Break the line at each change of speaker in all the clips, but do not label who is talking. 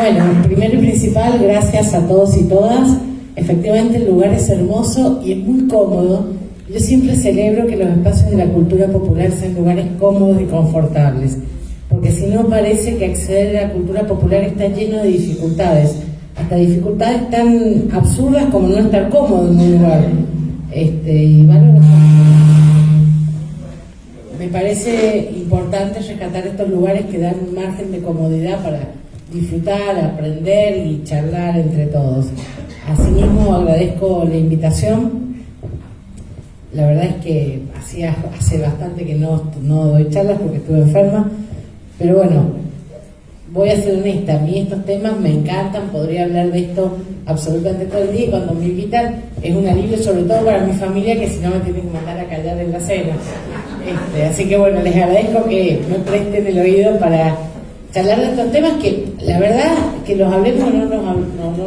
Bueno, primero y principal, gracias a todos y todas. Efectivamente el lugar es hermoso y es muy cómodo. Yo siempre celebro que los espacios de la cultura popular sean lugares cómodos y confortables, porque si no parece que acceder a la cultura popular está lleno de dificultades, hasta dificultades tan absurdas como no estar cómodo en un lugar. Y bueno, me parece importante rescatar estos lugares que dan un margen de comodidad para disfrutar, aprender y charlar entre todos. Asimismo, agradezco la invitación. La verdad es que hace bastante que no doy charlas porque estuve enferma, pero bueno, voy a ser honesta, a mí estos temas me encantan, podría hablar de esto absolutamente todo el día y cuando me invitan es un alivio, sobre todo para mi familia, que si no me tienen que mandar a callar en la cena. Así que bueno, les agradezco que me presten el oído para charlar de estos temas que la verdad que los hablemos o no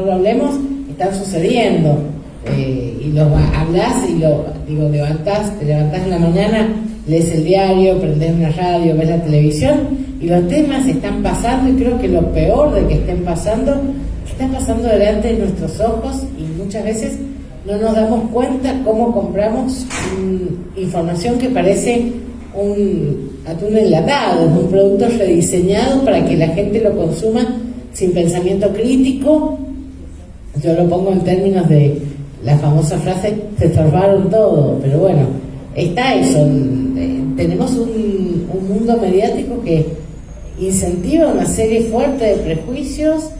lo hablemos, están sucediendo. Y los hablas y te levantás en la mañana, lees el diario, prendés una radio, ves la televisión y los temas están pasando y creo que lo peor de que están pasando delante de nuestros ojos y muchas veces no nos damos cuenta cómo compramos información que parece un atún enlatado, un producto rediseñado para que la gente lo consuma sin pensamiento crítico. Yo lo pongo en términos de la famosa frase, se estorbaron todo, pero bueno, está eso. Tenemos un mundo mediático que incentiva una serie fuerte de prejuicios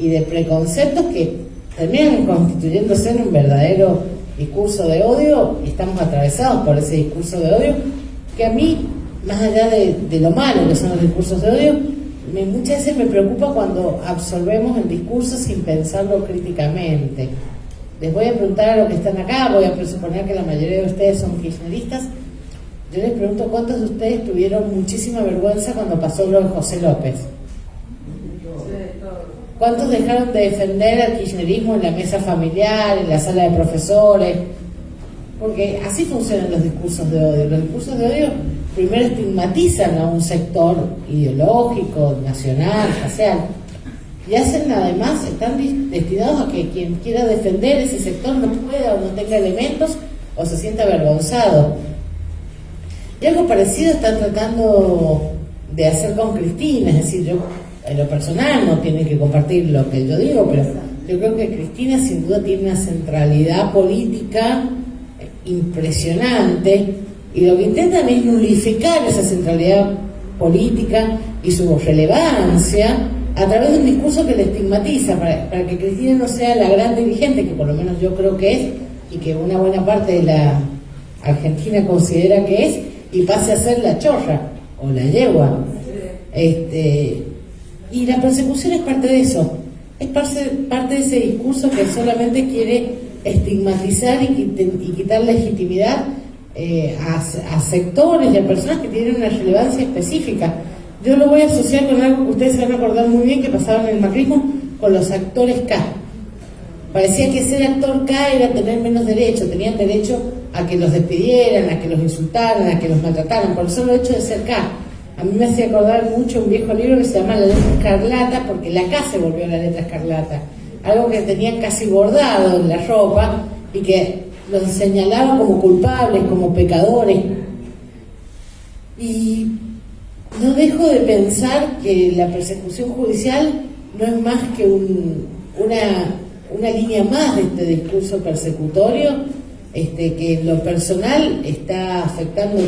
y de preconceptos que terminan constituyéndose en un verdadero discurso de odio, y estamos atravesados por ese discurso de odio, que a mí, más allá de lo malo que son los discursos de odio, muchas veces me preocupa cuando absorbemos el discurso sin pensarlo críticamente. Les voy a preguntar a los que están acá, voy a presuponer que la mayoría de ustedes son kirchneristas. Yo les pregunto cuántos de ustedes tuvieron muchísima vergüenza cuando pasó lo de José López. ¿Cuántos dejaron de defender al kirchnerismo en la mesa familiar, en la sala de profesores? Porque así funcionan los discursos de odio. Los discursos de odio primero estigmatizan a un sector ideológico, nacional, racial, y hacen además, están destinados a que quien quiera defender ese sector no pueda o no tenga elementos o se sienta avergonzado. Y algo parecido están tratando de hacer con Cristina, es decir, yo en lo personal no tiene que compartir lo que yo digo, pero yo creo que Cristina sin duda tiene una centralidad política impresionante y lo que intentan es nulificar esa centralidad política y su relevancia a través de un discurso que le estigmatiza para que Cristina no sea la gran dirigente que por lo menos yo creo que es y que una buena parte de la Argentina considera que es, y pase a ser la chorra o la yegua. Y la persecución es parte de eso, es parte de ese discurso que solamente quiere estigmatizar y quitar legitimidad a sectores y a personas que tienen una relevancia específica. Yo lo voy a asociar con algo que ustedes se van a acordar muy bien que pasaba en el macrismo con los actores K. Parecía que ser actor K era tener menos derecho, tenían derecho a que los despidieran, a que los insultaran, a que los maltrataran, por el solo hecho de ser K. A mí me hacía acordar mucho un viejo libro que se llama La letra escarlata, porque la K se volvió la letra escarlata, algo que tenían casi bordado en la ropa y que los señalaban como culpables, como pecadores. Y no dejo de pensar que la persecución judicial no es más que una línea más de este discurso persecutorio, que en lo personal está afectando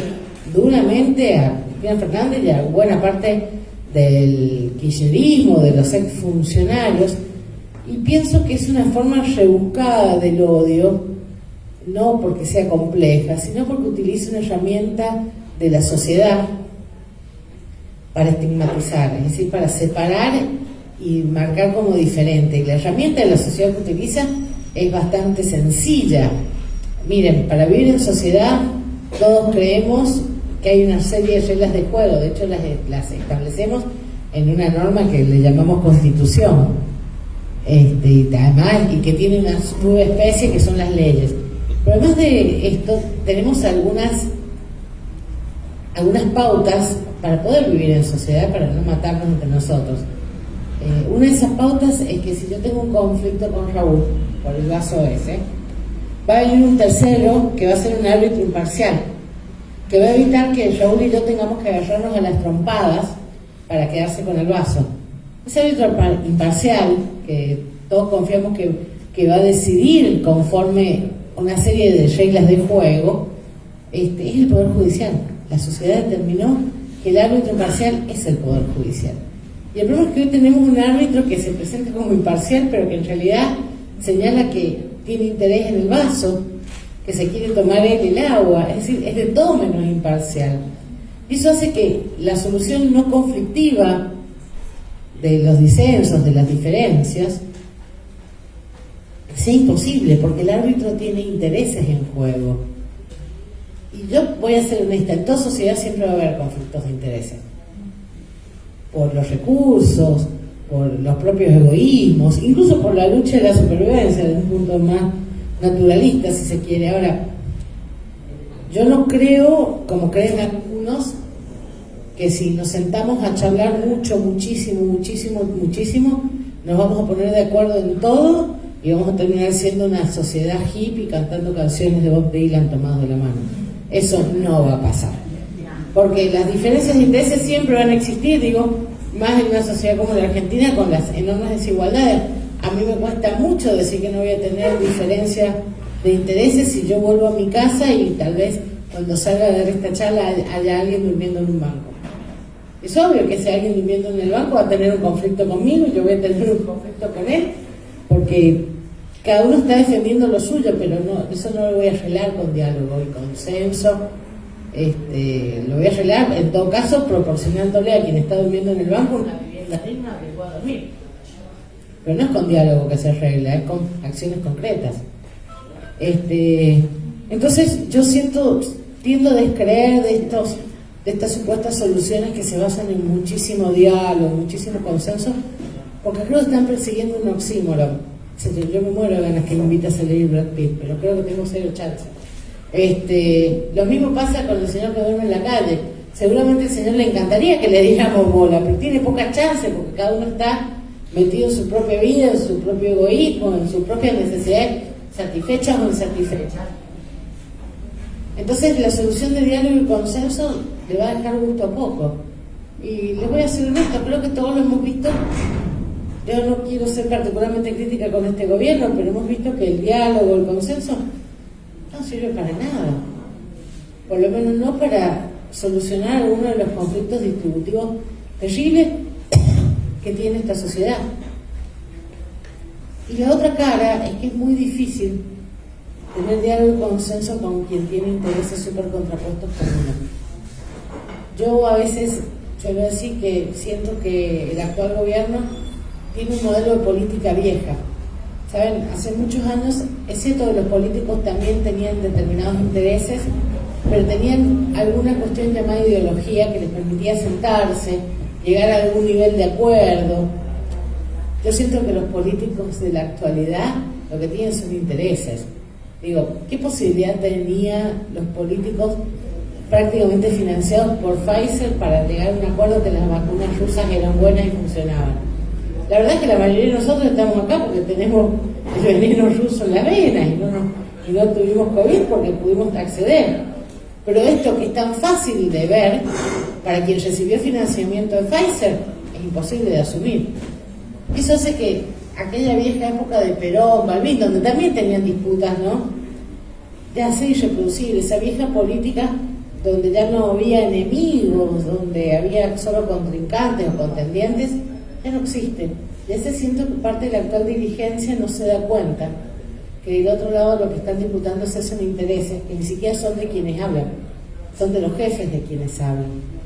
duramente a Cristina Fernández y a buena parte del kirchnerismo, de los exfuncionarios, y pienso que es una forma rebuscada del odio, no porque sea compleja, sino porque utiliza una herramienta de la sociedad para estigmatizar, es decir, para separar y marcar como diferente. Y la herramienta de la sociedad que utiliza es bastante sencilla. Miren, para vivir en sociedad todos creemos que hay una serie de reglas de juego, de hecho las establecemos en una norma que le llamamos Constitución, y además, y que tiene una subespecie que son las leyes. Pero además de esto, tenemos algunas pautas para poder vivir en sociedad, para no matarnos entre nosotros. Una de esas pautas es que si yo tengo un conflicto con Raúl, por el vaso ese, va a venir un tercero que va a ser un árbitro imparcial, que va a evitar que Raúl y yo tengamos que agarrarnos a las trompadas para quedarse con el vaso. Ese árbitro imparcial, que todos confiamos que va a decidir conforme una serie de reglas de juego, es el Poder Judicial. La sociedad determinó que el árbitro imparcial es el Poder Judicial. Y el problema es que hoy tenemos un árbitro que se presenta como imparcial, pero que en realidad señala que tiene interés en el vaso, que se quiere tomar él el agua, es decir, es de todo menos imparcial. Y eso hace que la solución no conflictiva de los disensos, de las diferencias, sea imposible, porque el árbitro tiene intereses en juego. Y yo voy a ser honesta, en toda sociedad siempre va a haber conflictos de intereses. Por los recursos, por los propios egoísmos, incluso por la lucha de la supervivencia, desde un punto más naturalista, si se quiere. Ahora, yo no creo, como creen algunos, que si nos sentamos a charlar muchísimo, nos vamos a poner de acuerdo en todo y vamos a terminar siendo una sociedad hippie cantando canciones de Bob Dylan tomados de la mano. Eso no va a pasar. Porque las diferencias de intereses siempre van a existir, digo, más en una sociedad como la Argentina con las enormes desigualdades. A mí me cuesta mucho decir que no voy a tener diferencia de intereses si yo vuelvo a mi casa y tal vez cuando salga a dar esta charla haya alguien durmiendo en un banco. Es obvio que si alguien durmiendo en el banco va a tener un conflicto conmigo y yo voy a tener un conflicto con él, porque cada uno está defendiendo lo suyo, pero no, eso no lo voy a arreglar con diálogo y consenso. Lo voy a arreglar, en todo caso, proporcionándole a quien está durmiendo en el banco una vivienda digna que pueda dormir. Pero no es con diálogo que se arregla, es con acciones concretas. Entonces, yo tiendo a descreer de estas supuestas soluciones que se basan en muchísimo diálogo, muchísimo consenso, porque creo que están persiguiendo un oxímoron. Yo me muero de ganas que me invites a leer Brad Pitt, pero creo que tengo cero chance. Lo mismo pasa con el señor que duerme en la calle. Seguramente al señor le encantaría que le diéramos bola, pero tiene poca chance porque cada uno está metido en su propia vida, en su propio egoísmo, en sus propias necesidades satisfechas o insatisfechas. Entonces la solución de diálogo y consenso le va a dejar gusto a poco. Y les voy a ser honesto, creo que todos lo hemos visto. Yo no quiero ser particularmente crítica con este gobierno, pero hemos visto que el diálogo, el consenso, no sirve para nada. Por lo menos no para solucionar alguno de los conflictos distributivos terribles que tiene esta sociedad. Y la otra cara es que es muy difícil tener diálogo y consenso con quien tiene intereses súper contrapuestos con uno. Yo a veces suelo decir que siento que el actual gobierno tiene un modelo de política vieja. Saben, hace muchos años es cierto que los políticos también tenían determinados intereses, pero tenían alguna cuestión llamada ideología que les permitía sentarse, llegar a algún nivel de acuerdo. Yo siento que los políticos de la actualidad lo que tienen son intereses. Digo, ¿qué posibilidad tenían los políticos prácticamente financiados por Pfizer para llegar a un acuerdo que las vacunas rusas eran buenas y funcionaban? La verdad es que la mayoría de nosotros estamos acá porque tenemos el veneno ruso en la vena y no tuvimos COVID porque pudimos acceder. Pero esto que es tan fácil de ver, para quien recibió financiamiento de Pfizer, es imposible de asumir. Eso hace que aquella vieja época de Perón, Malvin, donde también tenían disputas, ¿no?, ya se irreproducible, esa vieja política donde ya no había enemigos, donde había solo contrincantes o contendientes, ya no existe. Y ese siento que parte de la actual dirigencia no se da cuenta que del otro lado lo que están disputando son intereses que ni siquiera son de quienes hablan, son de los jefes de quienes hablan.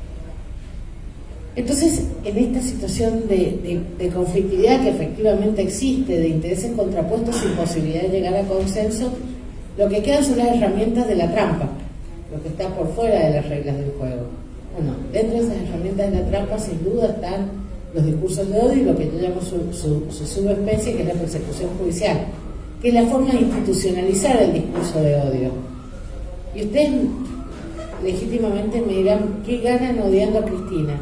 Entonces, en esta situación de conflictividad que efectivamente existe, de intereses contrapuestos sin posibilidad de llegar a consenso, lo que quedan son las herramientas de la trampa, lo que está por fuera de las reglas del juego. Bueno, dentro de esas herramientas de la trampa sin duda están los discursos de odio y lo que yo llamo su subespecie, que es la persecución judicial, que es la forma de institucionalizar el discurso de odio. Y ustedes legítimamente me dirán, ¿qué ganan odiando a Cristina?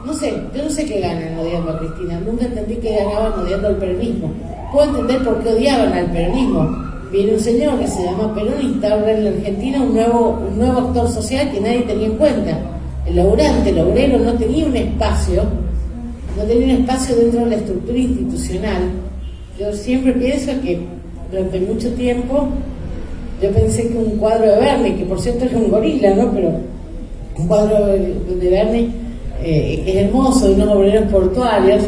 no sé, yo no sé qué ganan odiando a Cristina, nunca entendí que ganaban odiando al peronismo. Puedo entender por qué odiaban al peronismo. Viene un señor que se llama Perón y instaura en la Argentina un nuevo actor social que nadie tenía en cuenta. El laburante, el obrero no tenía un espacio dentro de la estructura institucional. Yo siempre pienso que durante mucho tiempo yo pensé que un cuadro de Verne, que por cierto era un gorila, ¿no? Pero un cuadro de Verne que es hermoso, de unos obreros portuarios,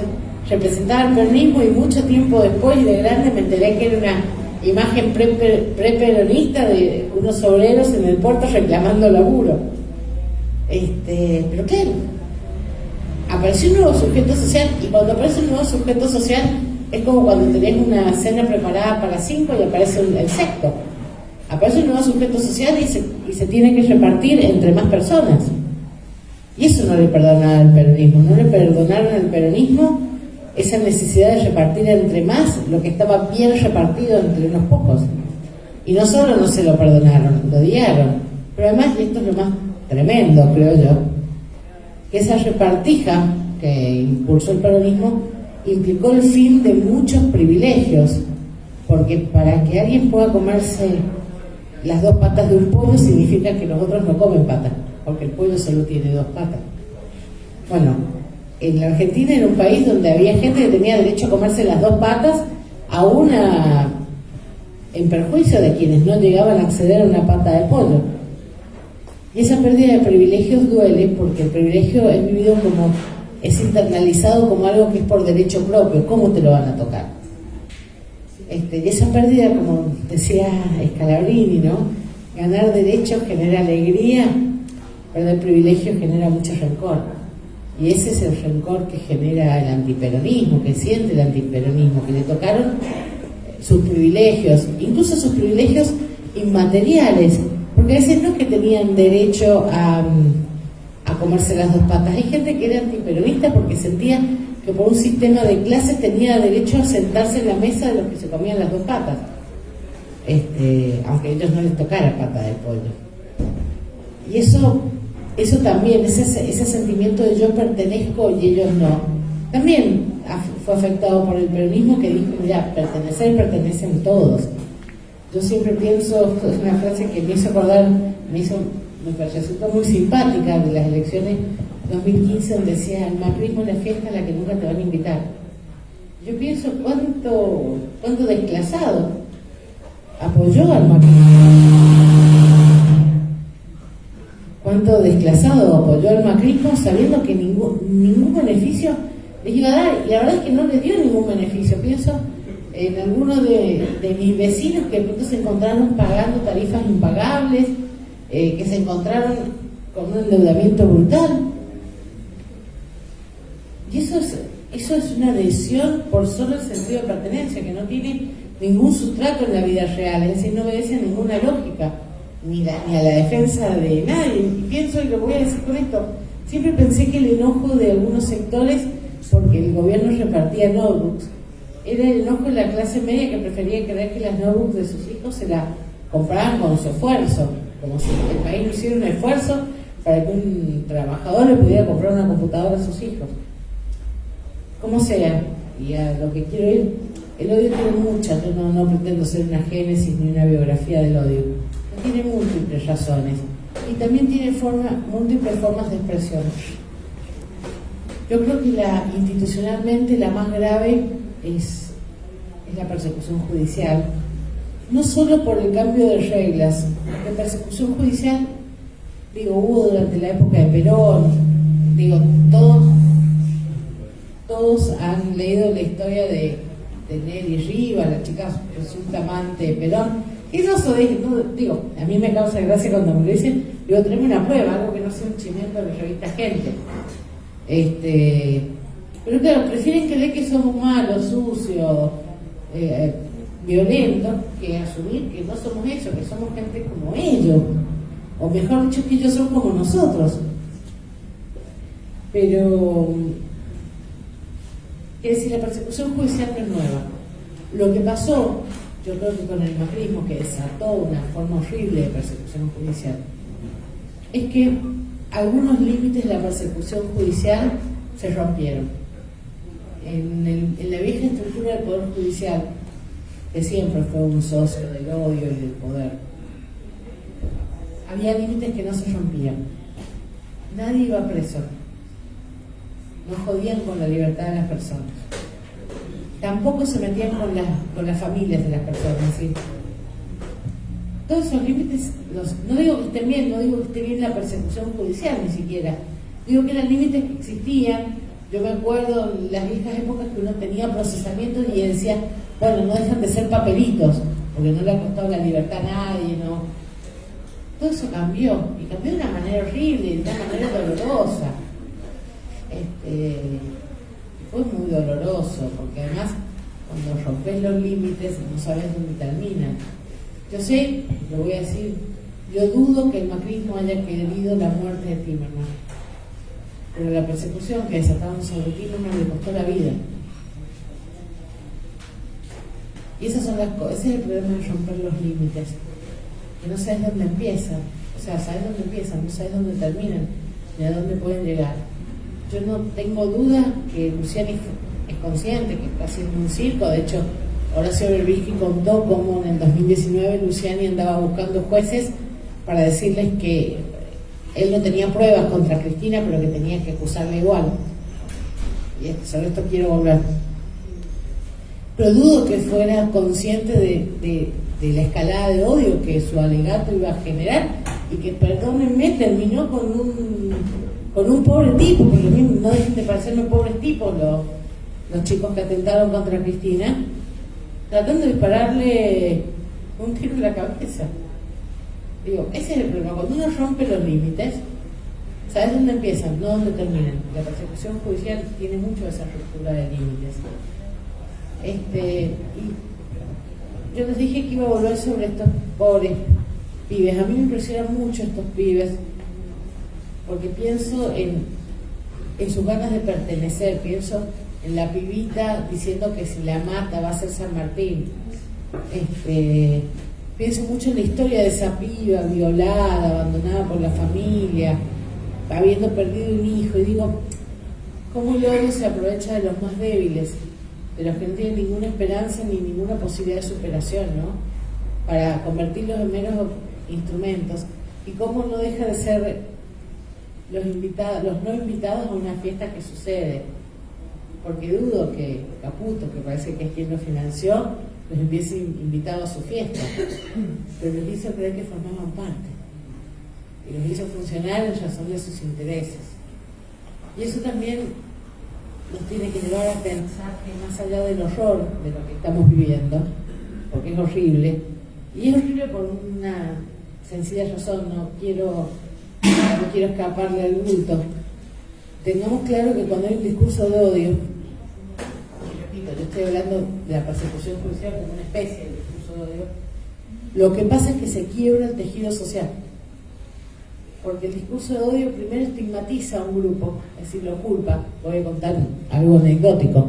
representaba el peronismo, y mucho tiempo después de grande me enteré que era una imagen pre-peronista de unos obreros en el puerto reclamando laburo. Pero claro, apareció un nuevo sujeto social, y cuando aparece un nuevo sujeto social es como cuando tenés una cena preparada para 5 y aparece el sexto. Aparece un nuevo sujeto social y se tiene que repartir entre más personas. Y eso no le perdonaron al peronismo. No le perdonaron al peronismo esa necesidad de repartir entre más lo que estaba bien repartido entre unos pocos. Y no solo no se lo perdonaron, lo odiaron. Pero además, y esto es lo más tremendo, creo yo, que esa repartija que impulsó el peronismo implicó el fin de muchos privilegios. Porque para que alguien pueda comerse las 2 patas de un pollo significa que los otros no comen patas, porque el pollo solo tiene 2 patas. Bueno, en la Argentina era un país donde había gente que tenía derecho a comerse las 2 patas, aún en perjuicio de quienes no llegaban a acceder a una pata de pollo. Y esa pérdida de privilegios duele, porque el privilegio es vivido es internalizado como algo que es por derecho propio. ¿Cómo te lo van a tocar? Y esa pérdida, como decía Scalabrini, ¿no? Ganar derechos genera alegría, perder privilegios genera mucho rencor. Y ese es el rencor que genera el antiperonismo, que siente el antiperonismo, que le tocaron sus privilegios, incluso sus privilegios inmateriales, porque a veces no es que tenían derecho a comerse las 2 patas. Hay gente que era antiperonista porque sentía que por un sistema de clases tenía derecho a sentarse en la mesa de los que se comían las 2 patas, aunque a ellos no les tocara pata de pollo. Y eso también, ese sentimiento de yo pertenezco y ellos no, también fue afectado por el peronismo, que dijo, mira, pertenecen todos. Yo siempre pienso, es una frase que me hizo acordar, me resultó muy simpática, de las elecciones 2015, donde decía: el macrismo es la fiesta a la que nunca te van a invitar. Yo pienso cuánto desclasado apoyó al macrismo, cuánto desclasado apoyó al macrismo sabiendo que ningún beneficio les iba a dar, y la verdad es que no les dio ningún beneficio. Pienso en algunos de mis vecinos que de pronto se encontraron pagando tarifas impagables, que se encontraron con un endeudamiento brutal. Y eso es una adhesión por solo el sentido de pertenencia, que no tiene ningún sustrato en la vida real, es decir, no obedece a ninguna lógica, ni a la defensa de nadie. Y pienso, y lo voy a decir con esto, siempre pensé que el enojo de algunos sectores porque el gobierno repartía notebooks era el enojo de la clase media, que prefería creer que las notebooks de sus hijos se las compraban con su esfuerzo, como si el país no hiciera un esfuerzo para que un trabajador le pudiera comprar una computadora a sus hijos. Como sea, y a lo que quiero ir, el odio tiene muchas, yo no pretendo ser una génesis ni una biografía del odio, tiene múltiples razones y también tiene múltiples formas de expresión. Yo creo que institucionalmente la más grave es la persecución judicial, no solo por el cambio de reglas. La persecución judicial, hubo durante la época de Perón, todos han leído la historia de Nelly Riva, la chica presunta amante de Perón. A mí me causa gracia cuando me lo dicen, tenemos una prueba, algo que no sea un chimento de la revista Gente. Pero claro, prefieren creer que somos malos, sucios, violentos, que asumir que no somos eso, que somos gente como ellos, o mejor dicho, que ellos son como nosotros. Pero es decir, la persecución judicial no es nueva. Lo que pasó, yo creo que con el macrismo, que desató una forma horrible de persecución judicial, es que algunos límites de la persecución judicial se rompieron. En la vieja estructura del Poder Judicial, que siempre fue un socio del odio y del poder, había límites que no se rompían. Nadie iba preso. No jodían con la libertad de las personas. Tampoco se metían con las familias de las personas, ¿sí? Todos esos límites, no digo que estén bien, no digo que esté bien la persecución judicial ni siquiera. Digo que eran límites que existían. Yo me acuerdo en las viejas épocas que uno tenía procesamientos y decía, bueno, no dejan de ser papelitos, porque no le ha costado la libertad a nadie, ¿no? Todo eso cambió, y cambió de una manera horrible, de una manera dolorosa. Fue muy doloroso, porque además cuando rompes los límites no sabes dónde terminan. Yo sé, lo voy a decir, yo dudo que el macrismo haya querido la muerte de Timerman, pero la persecución que desataron sobre Timerman le costó la vida. Y esas son las cosas, ese es el problema de romper los límites, que no sabes dónde empiezan, o sea, sabes dónde empiezan, no sabes dónde terminan, ni a dónde pueden llegar. Yo no tengo duda que Luciani es consciente que está haciendo un circo. De hecho, Horacio Berbisky contó cómo en el 2019 Luciani andaba buscando jueces para decirles que él no tenía pruebas contra Cristina, pero que tenía que acusarla igual. Y sobre esto quiero volver. Pero dudo que fuera consciente de la escalada de odio que su alegato iba a generar y que, perdónenme, terminó con un pobre tipo, porque no dejen de parecerme pobres tipos los chicos que atentaron contra Cristina, tratando de dispararle un tiro en la cabeza. Digo, ese es el problema. Cuando uno rompe los límites, ¿sabes dónde empiezan? No dónde terminan. La persecución judicial tiene mucho de esa ruptura de límites. Y yo les dije que iba a volver sobre estos pobres pibes. A mí me impresionan mucho estos pibes, porque pienso en sus ganas de pertenecer, pienso en la pibita diciendo que si la mata va a ser San Martín. Pienso mucho en la historia de esa piba violada, abandonada por la familia, habiendo perdido un hijo, y digo, cómo el odio se aprovecha de los más débiles, de los que no tienen ninguna esperanza ni ninguna posibilidad de superación, ¿no? Para convertirlos en meros instrumentos, y cómo no deja de ser los no invitados a una fiesta que sucede, porque dudo que Caputo, que parece que es quien lo financió, los hubiese invitado a su fiesta, pero los hizo creer que formaban parte y los hizo funcionar en razón de sus intereses. Y eso también nos tiene que llevar a pensar que más allá del horror de lo que estamos viviendo, porque es horrible, y es horrible por una sencilla razón, no quiero escaparle al bulto. Tengamos claro que cuando hay un discurso de odio, repito, yo estoy hablando de la persecución judicial como una especie de discurso de odio, lo que pasa es que se quiebra el tejido social, porque el discurso de odio primero estigmatiza a un grupo, es decir, lo culpa. Voy a contar algo anecdótico,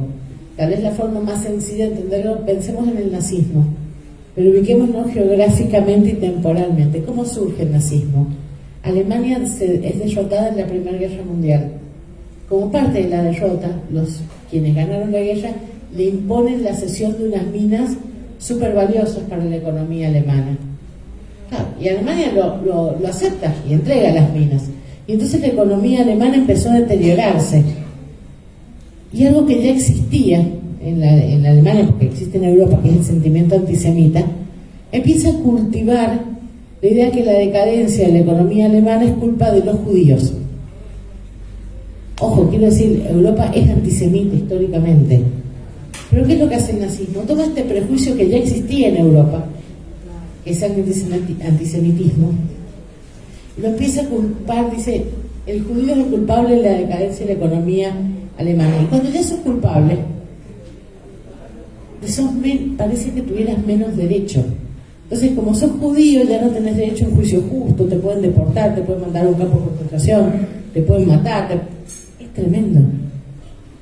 tal vez la forma más sencilla de entenderlo. Pensemos en el nazismo, pero ubiquémonos geográficamente y temporalmente. ¿Cómo surge el nazismo? Alemania es derrotada en la Primera Guerra Mundial. Como parte de la derrota, quienes ganaron la guerra le imponen la cesión de unas minas súper valiosas para la economía alemana. Claro, y Alemania lo acepta y entrega las minas. Y entonces la economía alemana empezó a deteriorarse. Y algo que ya existía en la Alemania, porque existe en Europa, que es el sentimiento antisemita, empieza a cultivar la idea que la decadencia de la economía alemana es culpa de los judíos. Ojo, quiero decir, Europa es antisemita históricamente. Pero ¿qué es lo que hace el nazismo? Toma este prejuicio que ya existía en Europa, que es el antisemitismo, y lo empieza a culpar, dice, el judío es el culpable de la decadencia de la economía alemana. Y cuando ya sos culpable, parece que tuvieras menos derecho. Entonces, como sos judío, ya no tenés derecho a un juicio justo, te pueden deportar, te pueden mandar a un campo de concentración, te pueden matar. Es tremendo.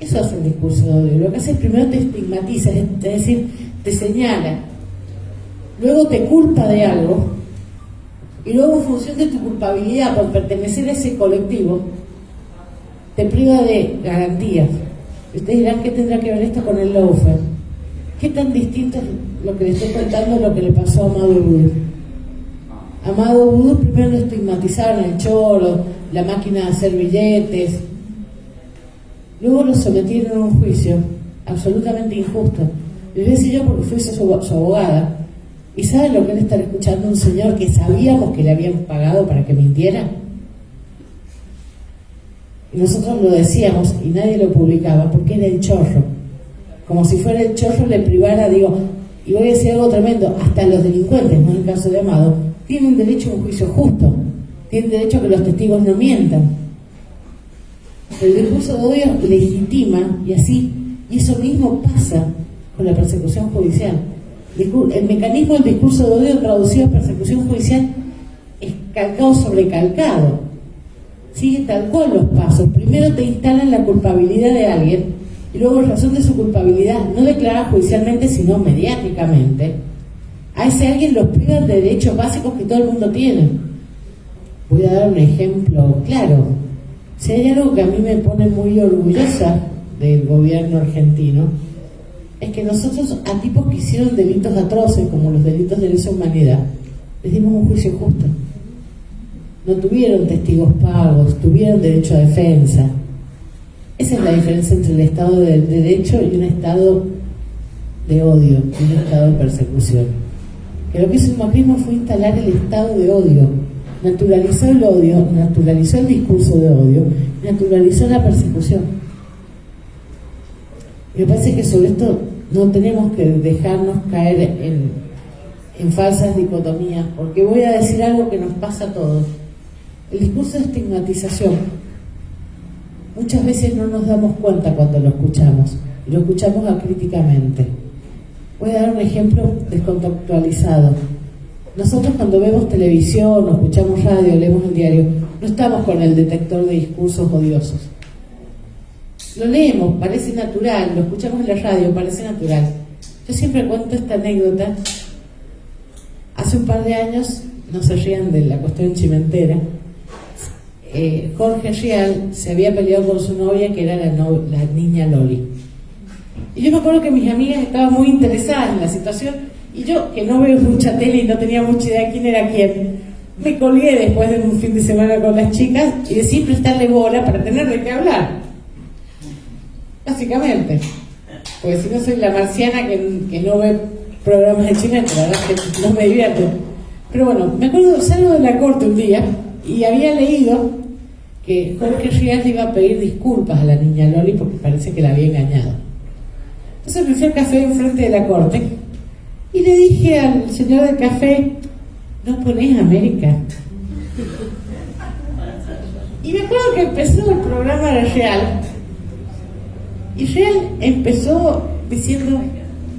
Eso hace el discurso de odio. Lo que hace es primero te estigmatiza, es decir, te señala, luego te culpa de algo, y luego en función de tu culpabilidad por pertenecer a ese colectivo, te priva de garantías. Ustedes dirán, ¿qué tendrá que ver esto con el lawfare? ¿Qué tan distinto es lo que le estoy contando a lo que le pasó a Amado Boudou? Amado Boudou primero lo estigmatizaron el choro, la máquina de hacer billetes, luego lo sometieron a un juicio absolutamente injusto. Les voy a decir yo porque fui su abogada. ¿Y saben lo que él estar escuchando a un señor que sabíamos que le habían pagado para que mintiera? Y nosotros lo decíamos y nadie lo publicaba porque era el chorro. Como si fuera el chorro le privara, digo, y voy a decir algo tremendo, hasta los delincuentes, no en el caso de Amado, tienen derecho a un juicio justo, tienen derecho a que los testigos no mientan. El discurso de odio legitima y así, y eso mismo pasa con la persecución judicial. El mecanismo del discurso de odio traducido a persecución judicial es calcado sobre calcado. Sigue tal cual los pasos. Primero te instalan la culpabilidad de alguien y luego, en razón de su culpabilidad, no declarada judicialmente sino mediáticamente, a ese alguien los privan de derechos básicos que todo el mundo tiene. Voy a dar un ejemplo claro. Si hay algo que a mí me pone muy orgullosa del gobierno argentino, es que nosotros a tipos que hicieron delitos atroces como los delitos de lesa humanidad les dimos un juicio justo. No tuvieron testigos pagos, tuvieron derecho a defensa. Esa es la diferencia entre el Estado de Derecho y un Estado de odio, y un Estado de persecución. Que lo que hizo el macrismo fue instalar el Estado de odio, naturalizó el odio, naturalizó el discurso de odio, naturalizó la persecución. Me parece que sobre esto no tenemos que dejarnos caer en falsas dicotomías, porque voy a decir algo que nos pasa a todos. El discurso de estigmatización, muchas veces no nos damos cuenta cuando lo escuchamos, y lo escuchamos acríticamente. Voy a dar un ejemplo descontextualizado. Nosotros cuando vemos televisión, o escuchamos radio, leemos el diario, no estamos con el detector de discursos odiosos. Lo leemos, parece natural, lo escuchamos en la radio, parece natural. Yo siempre cuento esta anécdota. Hace un par de años, no se rían de la cuestión chimentera, Jorge Rial se había peleado con su novia, que era la niña Loli. Y yo me acuerdo que mis amigas estaban muy interesadas en la situación, y yo, que no veo mucha tele y no tenía mucha idea de quién era quién, me colgué después de un fin de semana con las chicas y decidí prestarle bola para tener de qué hablar. Básicamente, porque si no soy la marciana que no ve programas de chimento, la verdad es que no me divierto. Pero bueno, me acuerdo, salgo de la corte un día y había leído que Jorge Rial iba a pedir disculpas a la niña Loli porque parece que la había engañado. Entonces me fui al café enfrente de la corte y le dije al señor del café, ¿no ponés América? Y me acuerdo que empezó el programa de Real. Y Real empezó diciendo,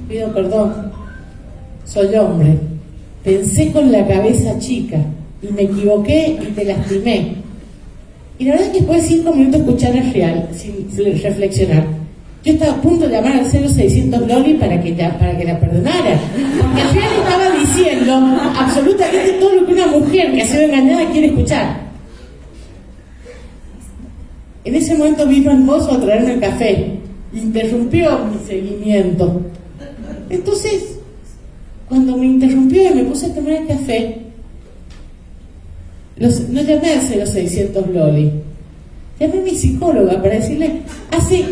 pido perdón, soy hombre, pensé con la cabeza chica y me equivoqué y te lastimé. Y la verdad es que después de 5 minutos escuchar a Real, sin reflexionar, yo estaba a punto de llamar al 0600 Loli para que la perdonara. Porque Real estaba diciendo absolutamente todo lo que una mujer que ha sido engañada quiere escuchar. En ese momento vino el mozo a traerme el café. Interrumpió mi seguimiento. Entonces, cuando me interrumpió y me puse a tomar el café, no llamé al 0600 Loli, llamé a mi psicóloga para decirle, hace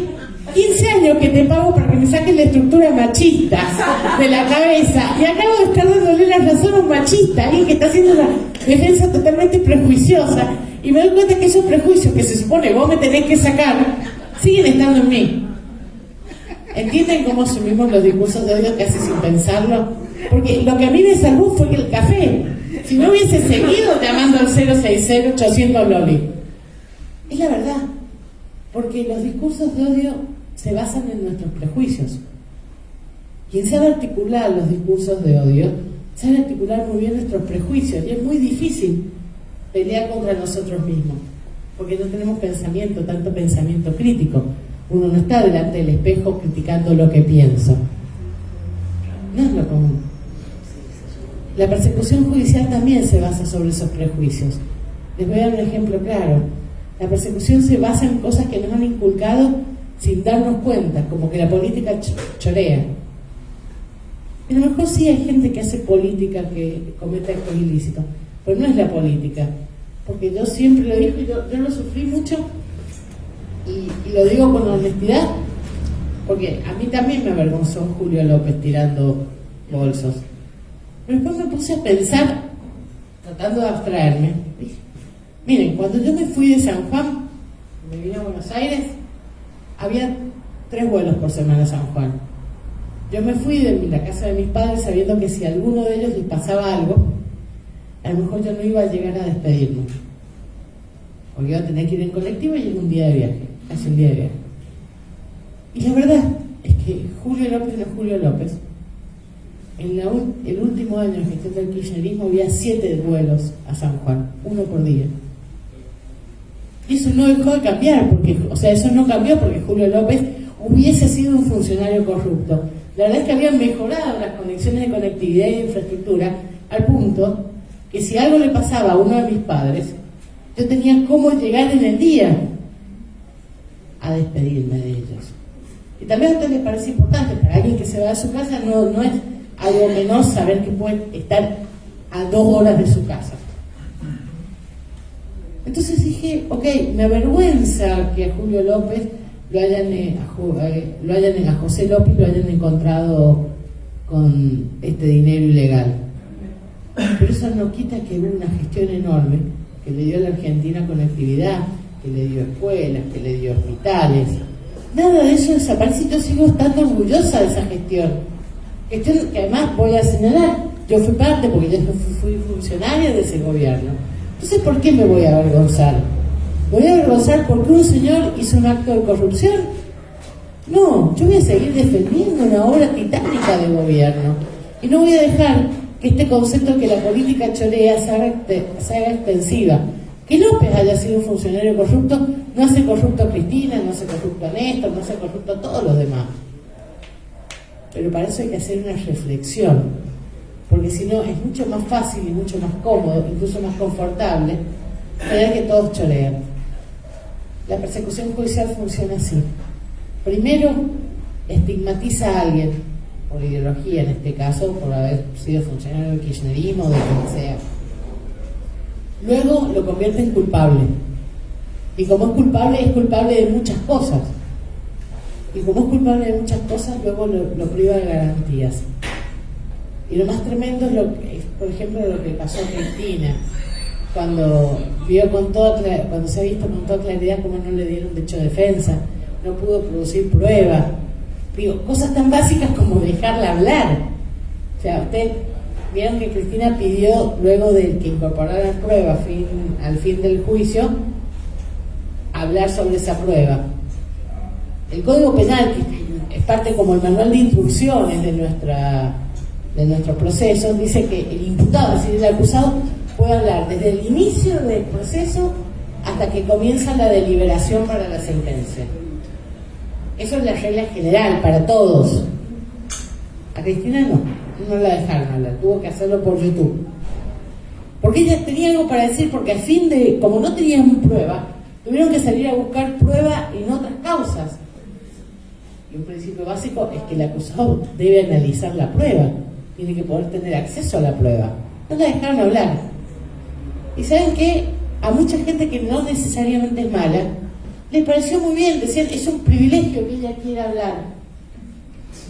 15 años que te pago para que me saques la estructura machista de la cabeza y acabo de estar dándole la razón a un machista, alguien que está haciendo una defensa totalmente prejuiciosa, y me doy cuenta que esos prejuicios que se supone vos me tenés que sacar siguen estando en mí. ¿Entienden cómo asumimos los discursos de odio casi sin pensarlo? Porque lo que a mí me salvó fue el café. Si no hubiese seguido llamando al 060-800 Loli. Es la verdad. Porque los discursos de odio se basan en nuestros prejuicios. Quien sabe articular los discursos de odio, sabe articular muy bien nuestros prejuicios. Y es muy difícil pelear contra nosotros mismos. Porque no tenemos pensamiento, tanto pensamiento crítico. Uno no está delante del espejo criticando lo que pienso. No es lo común. La persecución judicial también se basa sobre esos prejuicios. Les voy a dar un ejemplo claro. La persecución se basa en cosas que nos han inculcado sin darnos cuenta, como que la política chorea. Y a lo mejor sí hay gente que hace política que comete actos ilícitos, pero no es la política. Porque yo siempre lo digo, y yo lo sufrí mucho, y lo digo con honestidad, porque a mí también me avergonzó Julio López tirando bolsos. Pero después me puse a pensar, tratando de abstraerme. Dije, miren, cuando yo me fui de San Juan, me vine a Buenos Aires, había 3 vuelos por semana a San Juan. Yo me fui de la casa de mis padres sabiendo que si a alguno de ellos les pasaba algo, a lo mejor yo no iba a llegar a despedirme. Porque iba a tener que ir en colectivo y en un día de viaje, casi un día de viaje. Y la verdad es que Julio López no es Julio López. En el último año de gestión del kirchnerismo había 7 vuelos a San Juan, 1 por día. Y eso no dejó de cambiar, eso no cambió porque Julio López hubiese sido un funcionario corrupto. La verdad es que habían mejorado las conexiones de conectividad y de infraestructura al punto que si algo le pasaba a uno de mis padres, yo tenía cómo llegar en el día a despedirme de ellos. Y también a ustedes les parece importante, para alguien que se va a su casa no es algo menor saber que puede estar a 2 horas de su casa. Entonces dije, ok, me avergüenza que a Julio López a José López lo hayan encontrado con este dinero ilegal. Pero eso no quita que hubo una gestión enorme que le dio a la Argentina conectividad, que le dio escuelas, que le dio hospitales. Nada de eso desaparece y yo sigo estando orgullosa de esa gestión. Gestión que además voy a señalar, yo fui parte porque yo fui funcionaria de ese gobierno. Entonces, ¿por qué me voy a avergonzar? ¿Me voy a avergonzar porque un señor hizo un acto de corrupción? No, yo voy a seguir defendiendo una obra titánica de gobierno. Y no voy a dejar que este concepto que la política chorea se haga extensiva. Que López haya sido un funcionario corrupto no hace corrupto a Cristina, no hace corrupto a Néstor, no hace corrupto a todos los demás. Pero para eso hay que hacer una reflexión, porque si no es mucho más fácil y mucho más cómodo, incluso más confortable, creer que todos chorean. La persecución judicial funciona así. Primero, estigmatiza a alguien, por ideología en este caso, por haber sido funcionario del kirchnerismo o de quien sea. Luego lo convierte en culpable. Y como es culpable de muchas cosas. Y como es culpable de muchas cosas, luego lo priva de garantías. Y lo más tremendo es por ejemplo, lo que pasó a Cristina, cuando se ha visto con toda claridad cómo no le dieron derecho de defensa, no pudo producir prueba. Digo, cosas tan básicas como dejarla hablar. O sea, ustedes vieron que Cristina pidió, luego de que incorporaran prueba al fin del juicio, hablar sobre esa prueba. El Código Penal, que es parte como el manual de instrucciones de nuestro proceso, dice que el imputado, es decir, el acusado, puede hablar desde el inicio del proceso hasta que comienza la deliberación para la sentencia. Eso es la regla general para todos. A Cristina no la dejaron hablar, tuvo que hacerlo por YouTube. Porque ella tenía algo para decir, porque como no tenían prueba, tuvieron que salir a buscar prueba en otras causas. Y un principio básico es que el acusado debe analizar la prueba, tiene que poder tener acceso a la prueba. No la dejaron hablar. Y ¿saben qué? A mucha gente que no necesariamente es mala, les pareció muy bien, decían, es un privilegio que ella quiera hablar.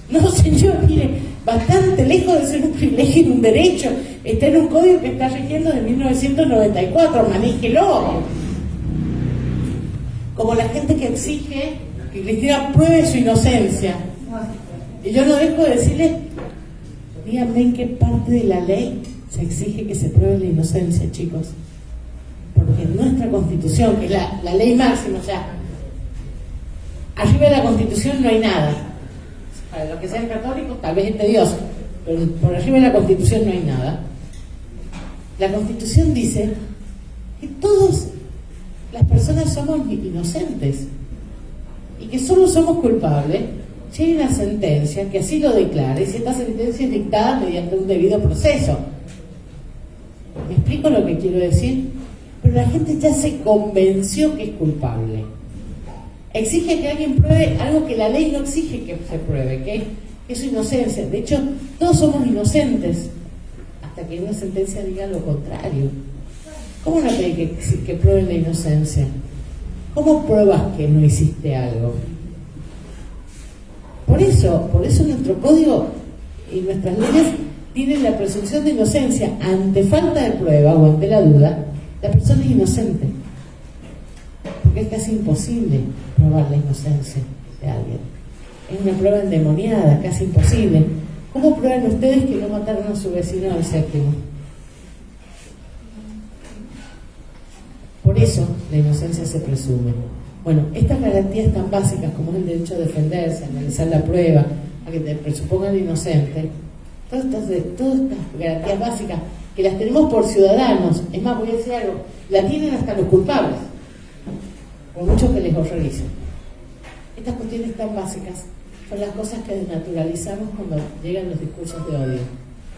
No, señor, mire, bastante lejos de ser un privilegio y un derecho. Está en un código que está rigiendo de 1994, manéjelo. Como la gente que exige que Cristina pruebe su inocencia. Y yo no dejo de decirles, díganme en qué parte de la ley se exige que se pruebe la inocencia, chicos. Porque en nuestra Constitución, que es la ley máxima, o sea, arriba de la Constitución no hay nada. Para los que sean católicos, tal vez es tedioso, pero por arriba de la Constitución no hay nada. La Constitución dice que todas las personas somos inocentes y que solo somos culpables si hay una sentencia que así lo declara y si esta sentencia es dictada mediante un debido proceso. ¿Me explico lo que quiero decir? pero la gente ya se convenció que es culpable. Exige que alguien pruebe algo que la ley no exige que se pruebe, que es su inocencia. De hecho, todos somos inocentes, hasta que una sentencia diga lo contrario. ¿Cómo no cree que prueben la inocencia? ¿Cómo pruebas que no hiciste algo? Por eso nuestro código y nuestras leyes tienen la presunción de inocencia. Ante falta de prueba o ante la duda, la persona es inocente. Porque es casi imposible probar la inocencia de alguien. Es una prueba endemoniada, casi imposible. ¿Cómo prueban ustedes que no mataron a su vecino al séptimo? Por eso la inocencia se presume. Bueno, estas garantías tan básicas como es el derecho a defenderse, a analizar la prueba, a que te presupongan inocente, todas estas garantías básicas que las tenemos por ciudadanos, es más, voy a decir algo, la tienen hasta los culpables, por mucho que les horroricen. Estas cuestiones tan básicas son las cosas que desnaturalizamos cuando llegan los discursos de odio.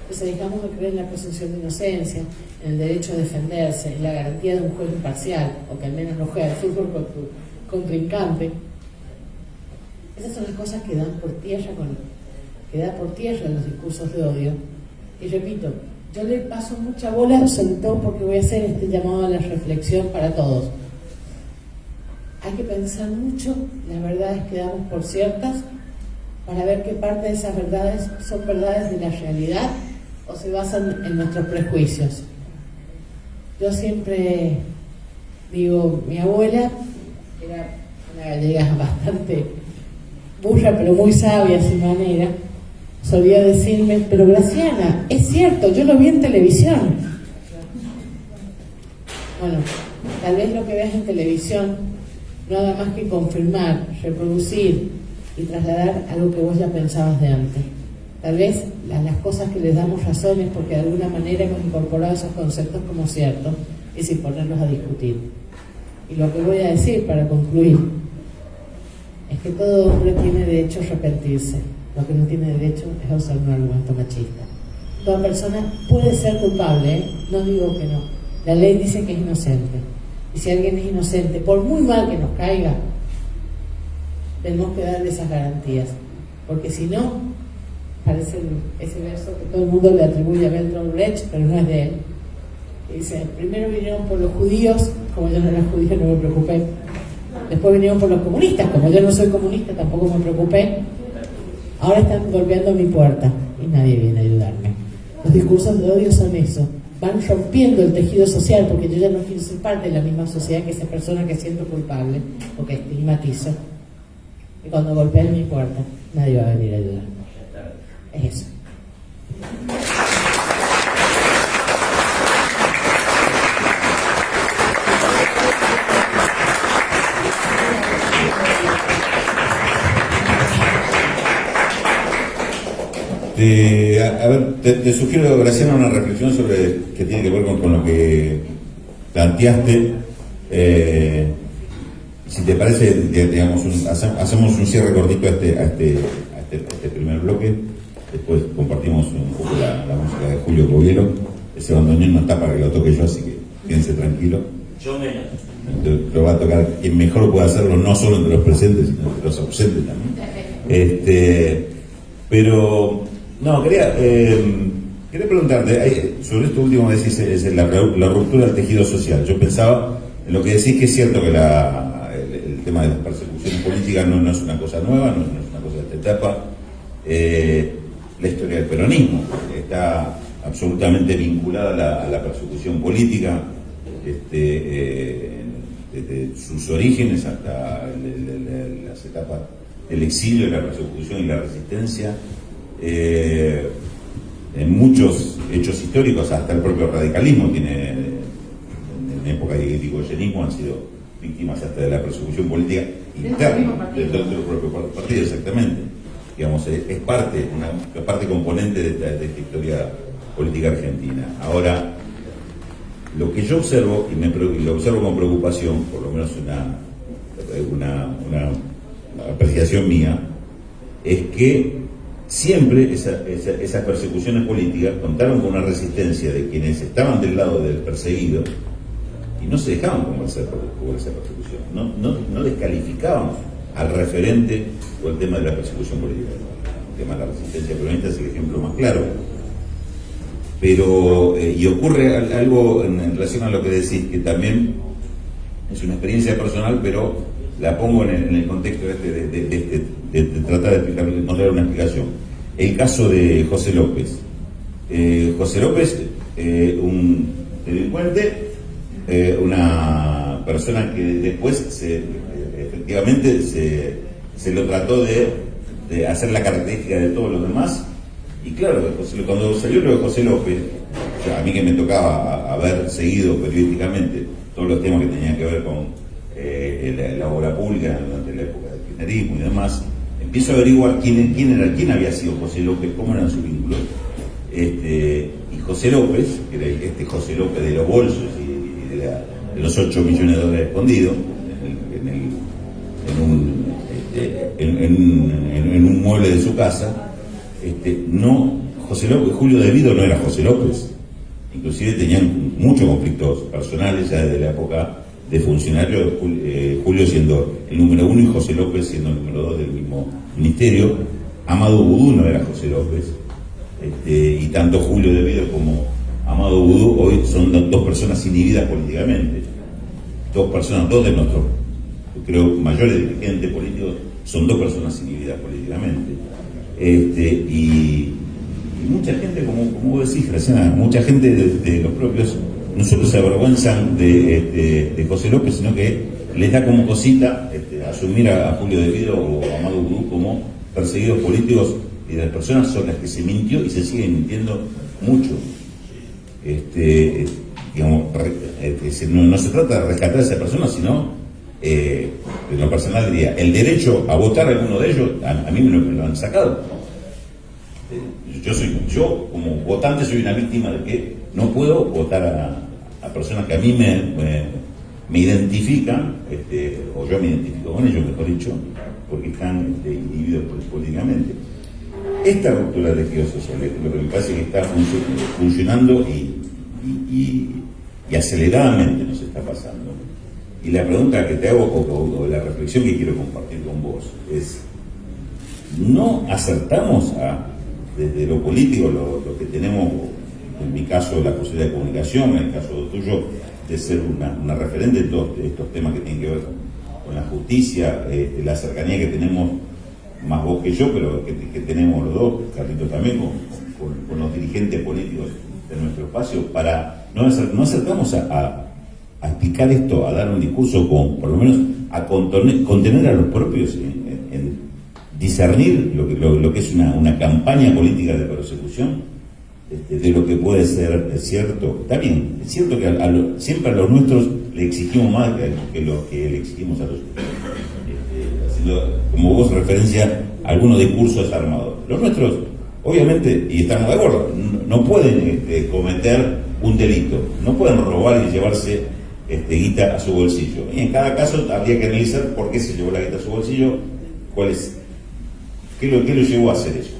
Entonces dejamos de creer en la presunción de inocencia, en el derecho a defenderse, en la garantía de un juez imparcial, o que al menos no juega al fútbol con tu contrincante. Esas son las cosas que dan por tierra en los discursos de odio. Y repito, yo le paso mucha bola, sobre todo porque voy a hacer este llamado a la reflexión para todos. Hay que pensar mucho las verdades que damos por ciertas para ver qué parte de esas verdades son verdades de la realidad o se basan en nuestros prejuicios. Yo siempre digo, mi abuela era una gallega bastante burra, pero muy sabia a su manera, solía decirme, pero Graciana, es cierto, yo lo vi en televisión. Bueno, tal vez lo que veas en televisión no haga más que confirmar, reproducir y trasladar algo que vos ya pensabas de antes. Tal vez las cosas que les damos razones porque de alguna manera hemos incorporado esos conceptos como ciertos y sin ponerlos a discutir. Y lo que voy a decir para concluir es que todo hombre tiene derecho a arrepentirse. Lo que no tiene derecho es a usar un argumento machista. Toda persona puede ser culpable, ¿eh? No digo que no. La ley dice que es inocente. Y si alguien es inocente, por muy mal que nos caiga, tenemos que darle esas garantías. Porque si no, parece ese verso que todo el mundo le atribuye a Bertolt Brecht, pero no es de él. Que dice, primero vinieron por los judíos, como yo no era judío no me preocupé. Después vinieron por los comunistas, como yo no soy comunista tampoco me preocupé. Ahora están golpeando mi puerta y nadie viene a ayudarme. Los discursos de odio son eso. Van rompiendo el tejido social porque yo ya no quiero ser parte de la misma sociedad que esa persona que siento culpable o que estigmatizo. Y cuando golpean mi puerta, nadie va a venir a ayudarme. Es eso.
A ver, te sugiero, Graciana, una reflexión sobre que tiene que ver con lo que planteaste. Si te parece, digamos, hacemos un cierre cortito a este primer bloque. Después compartimos un poco la música de Julio Covielo. Ese bandoneón no está para que lo toque yo, así que quédense tranquilo.
Yo menos.
Lo va a tocar quien mejor pueda hacerlo, no solo entre los presentes, sino entre los ausentes también. Pero no, quería preguntarte sobre esto último que decís, es la ruptura del tejido social. Yo pensaba en lo que decís, que es cierto que el tema de las persecuciones políticas no es una cosa nueva, no es una cosa de esta etapa. La historia del peronismo está absolutamente vinculada a la persecución política, desde sus orígenes hasta las etapas del exilio, la persecución y la resistencia. En muchos hechos históricos, hasta el propio radicalismo tiene, en época de irigoyenismo, han sido víctimas hasta de la persecución política interna del propio partido, exactamente. Digamos, es parte componente de esta historia política argentina. Ahora, lo que yo observo, y lo observo con preocupación, por lo menos una apreciación mía, es que siempre esas persecuciones políticas contaron con una resistencia de quienes estaban del lado del perseguido, y no se dejaban convencer por esa persecución, no descalificaban al referente o el tema de la persecución política. El tema de la resistencia peronista es el ejemplo más claro. Pero, y ocurre algo en relación a lo que decís, que también es una experiencia personal, pero la pongo en el contexto de tratar de explicar, de encontrar una explicación. El caso de José López. José López, un delincuente, una persona que después efectivamente se lo trató de hacer la característica de todos los demás. Y claro, cuando salió lo de José López, a mí que me tocaba haber seguido periodísticamente todos los temas que tenían que ver con la obra pública durante la época del kirchnerismo y demás, empiezo a averiguar quién había sido José López, cómo eran sus vínculos. Y José López, que era José López de los bolsos y de los 8 millones de dólares escondidos en un mueble de su casa. José López, Julio De Vido no era José López, inclusive tenían muchos conflictos personales ya desde la época de funcionario, Julio siendo el número 1 y José López siendo el número 2 del mismo ministerio. Amado Vudú no era José López, y tanto Julio De Vido como Amado Vudú hoy son dos personas inhibidas políticamente, dos de nuestros, creo, mayores dirigentes políticos son dos personas inhibidas políticamente. Y mucha gente, como vos decís, Graciana, mucha gente de los propios, no solo se avergüenzan de José López, sino que les da como cosita asumir a Julio De Vido o a Amado Vudú como perseguidos políticos, y las personas son las que se mintió y se siguen mintiendo mucho. Digamos, no se trata de rescatar a esa persona, sino en lo personal diría, el derecho a votar a alguno de ellos, a mí me lo han sacado. Yo como votante soy una víctima de que no puedo votar a personas que a mí me identifican, o yo me identifico con ellos, mejor dicho, porque están individuos políticamente. Esta ruptura religiosa, lo que me parece que está funcionando y aceleradamente nos está pasando. Y la pregunta que te hago, o la reflexión que quiero compartir con vos, es: ¿no acertamos desde lo político, lo que tenemos, en mi caso, la posibilidad de comunicación, en el caso tuyo, de ser una referente en todos estos temas que tienen que ver con la justicia, la cercanía que tenemos, más vos que yo, pero que tenemos los dos, Carlitos también, con los dirigentes políticos de nuestro espacio, para no acercamos a explicar esto, a dar un discurso por lo menos a contener a los propios en discernir lo que es una campaña política de persecución de lo que puede ser cierto. Está bien, es cierto que siempre a los nuestros le exigimos más que lo que le exigimos a los otros. Haciendo, como vos, referencia a algunos discursos armados. Los nuestros, obviamente, y estamos de acuerdo, no pueden cometer un delito, no pueden robar y llevarse guita a su bolsillo. Y en cada caso habría que analizar por qué se llevó la guita a su bolsillo, qué lo llevó a hacer eso.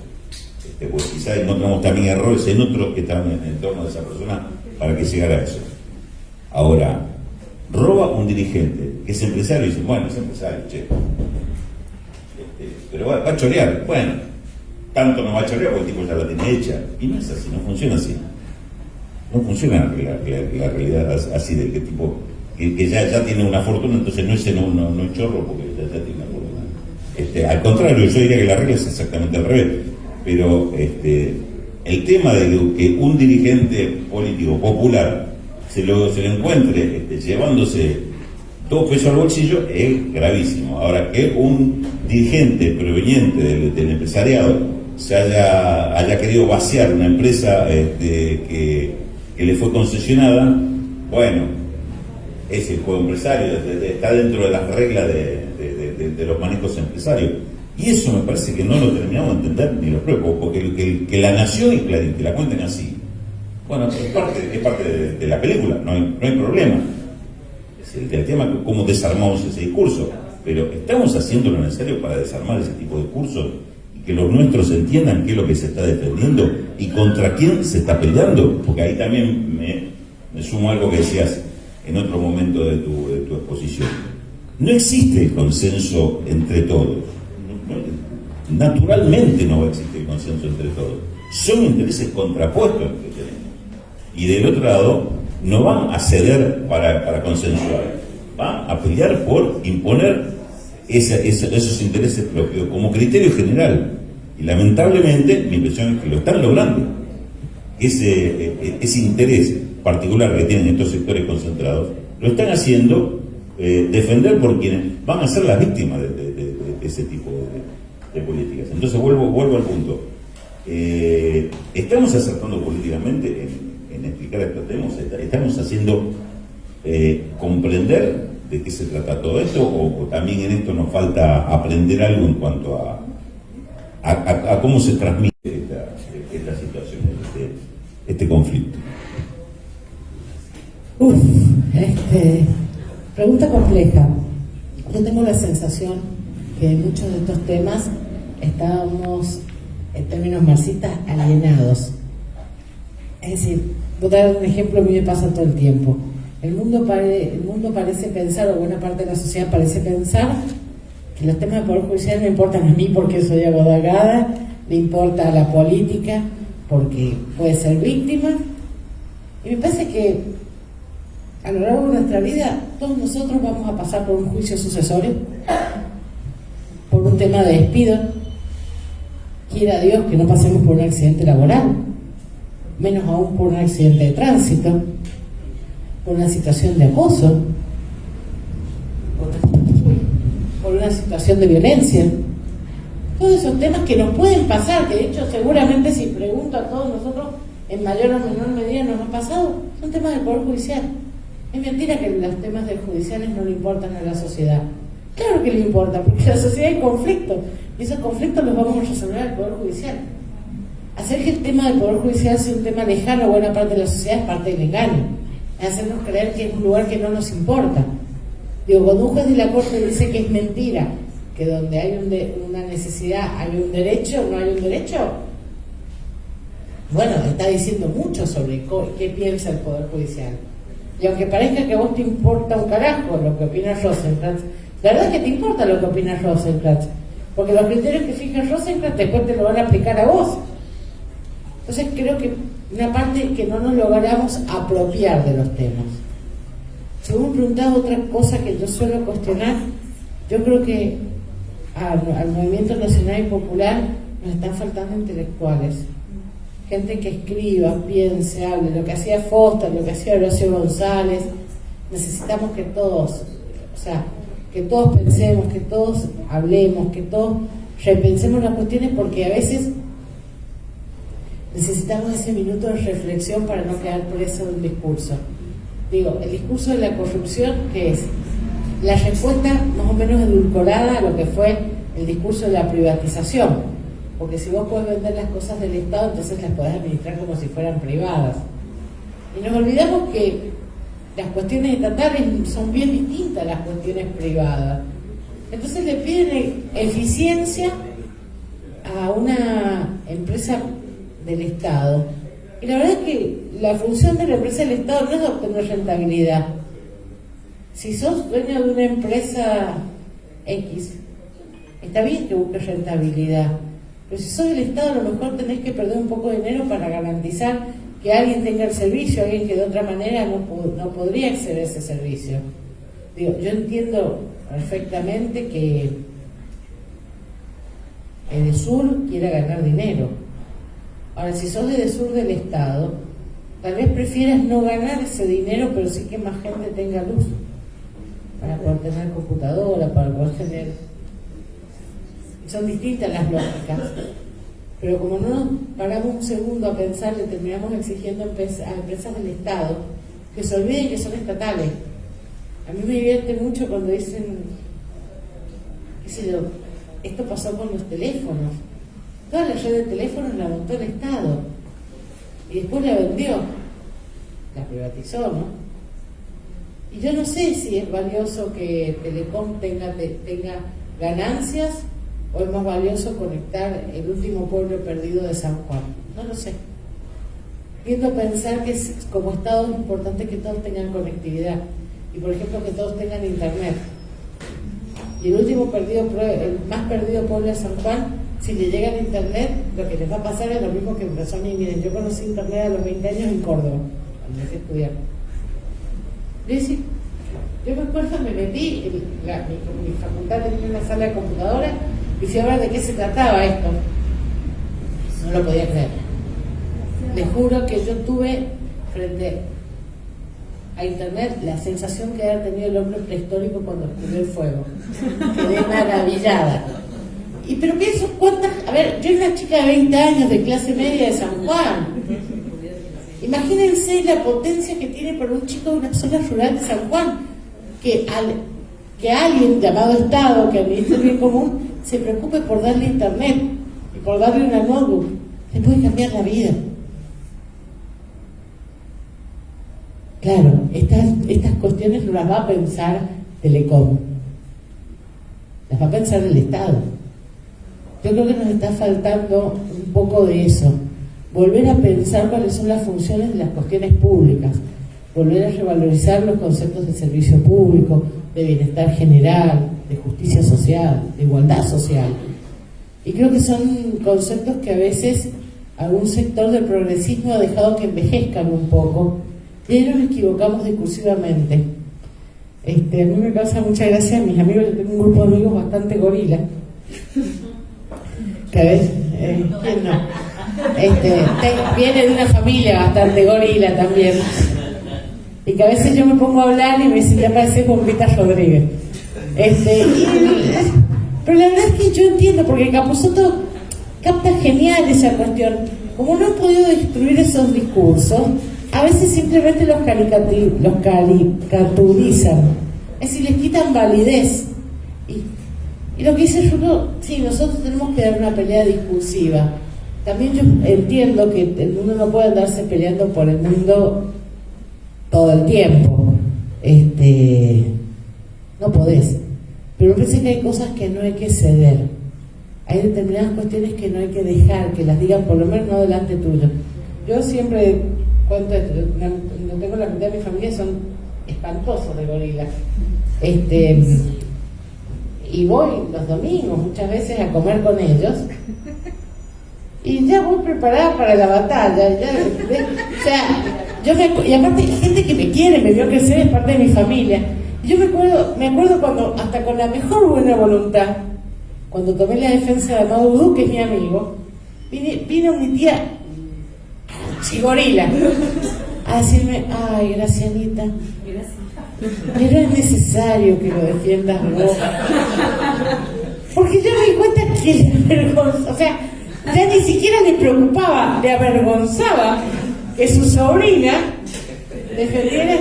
Pues quizás encontramos también errores en otros que están en el entorno de esa persona para que llegara a eso. Ahora, roba un dirigente que es empresario y dice, bueno, es empresario, che. Pero va a chorear. Bueno, tanto no va a chorear porque el tipo ya la tiene hecha. Y no es así, no funciona así. No funciona la realidad así del que tipo que ya tiene una fortuna, entonces no es chorro porque ya tiene una fortuna. Al contrario, yo diría que la regla es exactamente al revés. Pero el tema de que un dirigente político popular se lo encuentre llevándose 2 pesos al bolsillo es gravísimo. Ahora, que un dirigente proveniente del empresariado se haya querido vaciar una empresa que le fue concesionada, bueno, es el juego empresario, está dentro de las reglas de los manejos empresarios. Y eso me parece que no lo terminamos de entender ni los propios, porque que la nación y Clarín te la cuenten así, bueno, es parte de la película, no hay problema. Es el tema cómo desarmamos ese discurso, pero estamos haciendo lo necesario para desarmar ese tipo de discursos y que los nuestros entiendan qué es lo que se está defendiendo y contra quién se está peleando, porque ahí también me sumo a algo que decías en otro momento de tu exposición. No existe el consenso entre todos. Naturalmente no va a existir el consenso entre todos. Son intereses contrapuestos los que tenemos. Y del otro lado, no van a ceder para consensuar. Van a pelear por imponer esos intereses propios como criterio general. Y lamentablemente, mi impresión es que lo están logrando. Ese interés particular que tienen estos sectores concentrados, lo están haciendo defender por quienes van a ser las víctimas de ese tipo de políticas. Entonces vuelvo al punto. ¿Estamos acertando políticamente en explicar estos temas? ¿Estamos haciendo comprender de qué se trata todo esto? ¿O también en esto nos falta aprender algo en cuanto a cómo se transmite esta situación, este conflicto?
Pregunta compleja. Yo tengo la sensación que en muchos de estos temas estábamos, en términos marxistas, alienados. Es decir, voy a dar un ejemplo, a mí me pasa todo el tiempo. El mundo parece pensar, o buena parte de la sociedad parece pensar, que los temas de poder judicial me importan a mí porque soy abogada, le importa a la política porque puede ser víctima. Y me parece que a lo largo de nuestra vida todos nosotros vamos a pasar por un juicio sucesorio, por un tema de despido. Quiera Dios que no pasemos por un accidente laboral, menos aún por un accidente de tránsito, por una situación de acoso, por una situación de violencia. Todos esos temas que nos pueden pasar, que de hecho seguramente si pregunto a todos nosotros, en mayor o menor medida nos han pasado, son temas del Poder Judicial. Es mentira que los temas judiciales no le importan a la sociedad. Claro que le importa, porque en la sociedad hay conflictos, y esos conflictos los vamos a resolver al Poder Judicial. Hacer que el tema del Poder Judicial sea un tema lejano a buena parte de la sociedad es parte del engaño. Es hacernos creer que es un lugar que no nos importa. Digo, cuando un juez de la Corte dice que es mentira, que donde hay una necesidad hay un derecho, no hay un derecho, bueno, está diciendo mucho sobre qué piensa el Poder Judicial. Y aunque parezca que a vos te importa un carajo lo que opina Rosenkranz, la verdad es que te importa lo que opina Rosenkranz, porque los criterios que fija Rosenkranz después te lo van a aplicar a vos. Entonces creo que una parte es que no nos logramos apropiar de los temas. Si me preguntado otra cosa que yo suelo cuestionar, yo creo que al movimiento nacional y popular nos están faltando intelectuales, gente que escriba, piense, hable, lo que hacía Foster, lo que hacía Horacio González. Necesitamos que todos, que todos pensemos, que todos hablemos, que todos repensemos las cuestiones, porque a veces necesitamos ese minuto de reflexión para no quedar preso de un discurso. Digo, el discurso de la corrupción, que es la respuesta más o menos edulcorada a lo que fue el discurso de la privatización, porque si vos podés vender las cosas del Estado, entonces las podés administrar como si fueran privadas. Y nos olvidamos que las cuestiones estatales son bien distintas a las cuestiones privadas. Entonces le piden eficiencia a una empresa del Estado. Y la verdad es que la función de la empresa del Estado no es obtener rentabilidad. Si sos dueño de una empresa X, está bien que busques rentabilidad, pero si sos del Estado, a lo mejor tenés que perder un poco de dinero para garantizar que alguien tenga el servicio, alguien que de otra manera no podría acceder a ese servicio. Digo, yo entiendo perfectamente que Edesur quiera ganar dinero. Ahora, si sos de Edesur del Estado, tal vez prefieras no ganar ese dinero, pero sí que más gente tenga luz, para poder tener computadora, para poder tener... Son distintas las lógicas, pero como no nos paramos un segundo a pensar, le terminamos exigiendo a empresas del Estado que se olviden que son estatales. A mí me divierte mucho cuando dicen, qué sé yo, esto pasó con los teléfonos. Toda la red de teléfonos la montó el Estado y después la vendió, la privatizó, ¿no? Y yo no sé si es valioso que Telecom tenga ganancias o es más valioso conectar el último pueblo perdido de San Juan. No lo sé. tiendo a pensar que como Estado es importante que todos tengan conectividad y, por ejemplo, que todos tengan internet. Y el más perdido pueblo de San Juan, si le llega el internet, lo que les va a pasar es lo mismo que empezó a mí. Miren, yo conocí internet a los 20 años en Córdoba, cuando empecé a estudiar. Yo me acuerdo, me metí, mi facultad tenía una sala de computadora y fui a ver de qué se trataba esto. No lo podía creer. Les juro que yo tuve frente a internet la sensación que había tenido el hombre prehistórico cuando descubrió el fuego. Quedé maravillada. Pero pienso a ver, yo era una chica de 20 años de clase media de San Juan. Imagínense la potencia que tiene para un chico de una zona rural de San Juan, que alguien llamado Estado, que administra el bien común, se preocupe por darle internet y por darle una notebook. Le puede cambiar la vida. Claro, estas cuestiones no las va a pensar Telecom, las va a pensar el Estado. Yo creo que nos está faltando un poco de eso, volver a pensar cuáles son las funciones de las cuestiones públicas, volver a revalorizar los conceptos de servicio público, de bienestar general, de justicia social, de igualdad social. Y creo que son conceptos que a veces algún sector del progresismo ha dejado que envejezcan un poco, y ahí nos equivocamos discursivamente. A mí me causa mucha gracia, mis amigos, yo tengo un grupo de amigos bastante gorila, que a veces, ¿quién no? Viene de una familia bastante gorila también, y que a veces yo me pongo a hablar y me dicen, ya pareces Bombita Rodríguez. Pero la verdad es que yo entiendo, porque Capusotto capta genial esa cuestión. Como no he podido destruir esos discursos, a veces simplemente los caricaturizan, es decir, les quitan validez. Y lo que dice Rulo, sí, nosotros tenemos que dar una pelea discursiva. También yo entiendo que el mundo no puede andarse peleando por el mundo todo el tiempo. No podés. Pero me parece que hay cosas que no hay que ceder. Hay determinadas cuestiones que no hay que dejar, que las digan por lo menos no delante tuyo. Yo siempre cuento esto, no tengo la mitad de mi familia, son espantosos de gorila. Y voy los domingos muchas veces a comer con ellos y ya voy preparada para la batalla. O sea, y aparte hay gente que me quiere, me vio crecer, es parte de mi familia. Y yo me acuerdo cuando, hasta con la mejor buena voluntad, cuando tomé la defensa de Amado Udú, que es mi amigo, vino mi tía chigorila a decirme, ay, Gracianita, pero es necesario que lo defiendas vos. Porque yo me di cuenta que le avergonzaba, o sea, ya ni siquiera le preocupaba, le avergonzaba que su sobrina defendiera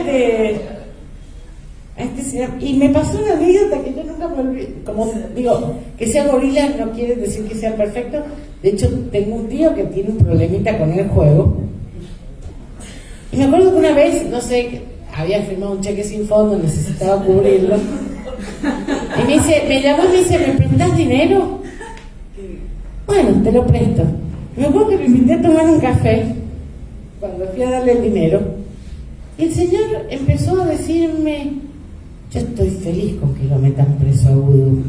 a este señor. Y me pasó una anécdota que yo nunca me olvidé. Como digo, que sea gorila no quiere decir que sea perfecto. De hecho, tengo un tío que tiene un problemita con el juego. Y me acuerdo que una vez, no sé, había firmado un cheque sin fondo, necesitaba cubrirlo. Y me llamó y me dice, ¿me prestás dinero? Bueno, te lo presto. Y me acuerdo que me invité a tomar un café cuando fui a darle el dinero. Y el señor empezó a decirme, yo estoy feliz con que lo metan preso a Udú.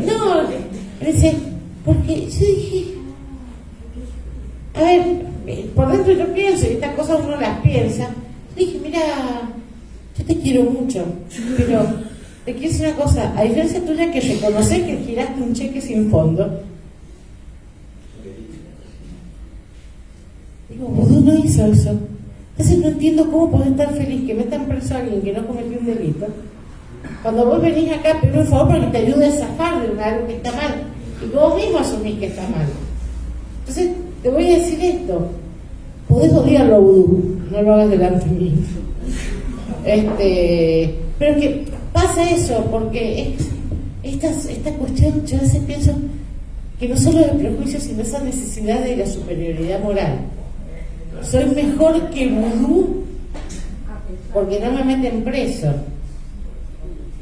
No, me dice, porque yo dije, a ver, por dentro yo pienso, y estas cosas uno las piensa. Dije, mira, yo te quiero mucho, pero te quiero decir una cosa, a diferencia tuya que reconocer que giraste un cheque sin fondo, digo, Udú no hizo eso. Entonces no entiendo cómo podés estar feliz que metan preso a alguien que no cometió un delito, cuando vos venís acá a pedir un favor para que te ayude a zafar de algo que está mal, y que vos mismo asumís que está mal. Entonces, te voy a decir esto, podés odiarlo a Udú, no lo hagas delante mío. Pero que pasa eso, porque esta cuestión, yo a veces pienso que no solo es el prejuicio, sino esa necesidad de la superioridad moral. Soy mejor que Udú porque no me meten preso.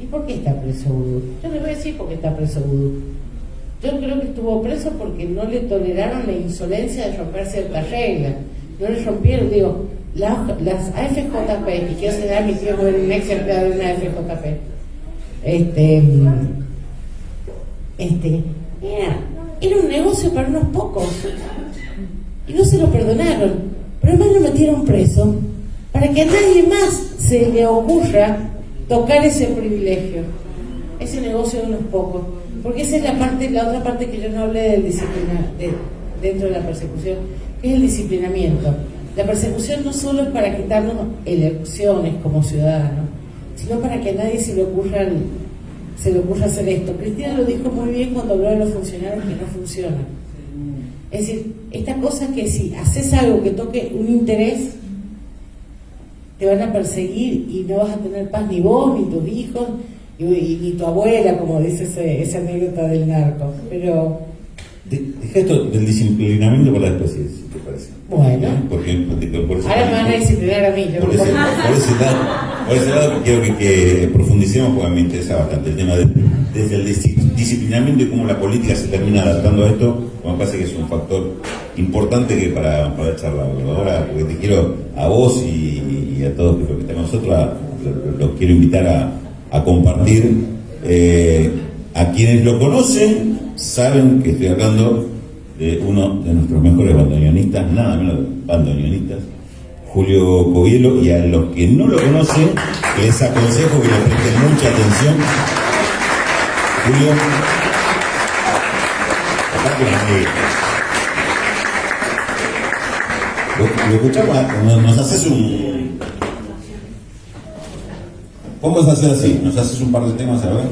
¿Y por qué está preso Udú? Yo les voy a decir por qué está preso Udú. Yo creo que estuvo preso porque no le toleraron la insolencia de romperse la regla. No le rompieron, digo, las AFJP, y quiero señalar mi tío fue un ex empleado de una AFJP. Era un negocio para unos pocos. Y no se lo perdonaron. Pero además lo metieron preso para que a nadie más se le ocurra tocar ese privilegio, ese negocio de unos pocos. Porque esa es la otra parte que yo no hablé del dentro de la persecución, que es el disciplinamiento. La persecución no solo es para quitarnos elecciones como ciudadanos, sino para que a nadie se le ocurra hacer esto. Cristina lo dijo muy bien cuando habló de los funcionarios que no funcionan. Es decir, esta cosa que si haces algo que toque un interés, te van a perseguir y no vas a tener paz ni vos, ni tus hijos, ni tu abuela, como dice esa anécdota del narco. Pero
deja esto del disciplinamiento por la especie, si te parece.
Bueno,
porque por eso
ahora me van a disciplinar a mí.
Por ese lado quiero que profundicemos, porque me interesa bastante el tema desde el disciplinamiento y cómo la política se termina adaptando a esto. Me parece que es un factor importante que para charlar. Ahora, porque te quiero a vos y a todos los que están con nosotros, los quiero invitar a compartir. A quienes lo conocen saben que estoy hablando de uno de nuestros mejores bandoneonistas, nada menos bandoneonistas, Julio Covielo, y a los que no lo conocen les aconsejo que le presten mucha atención. Julio, lo escuchamos, nos haces un... Vamos a hacer así, nos haces un par de temas a ver,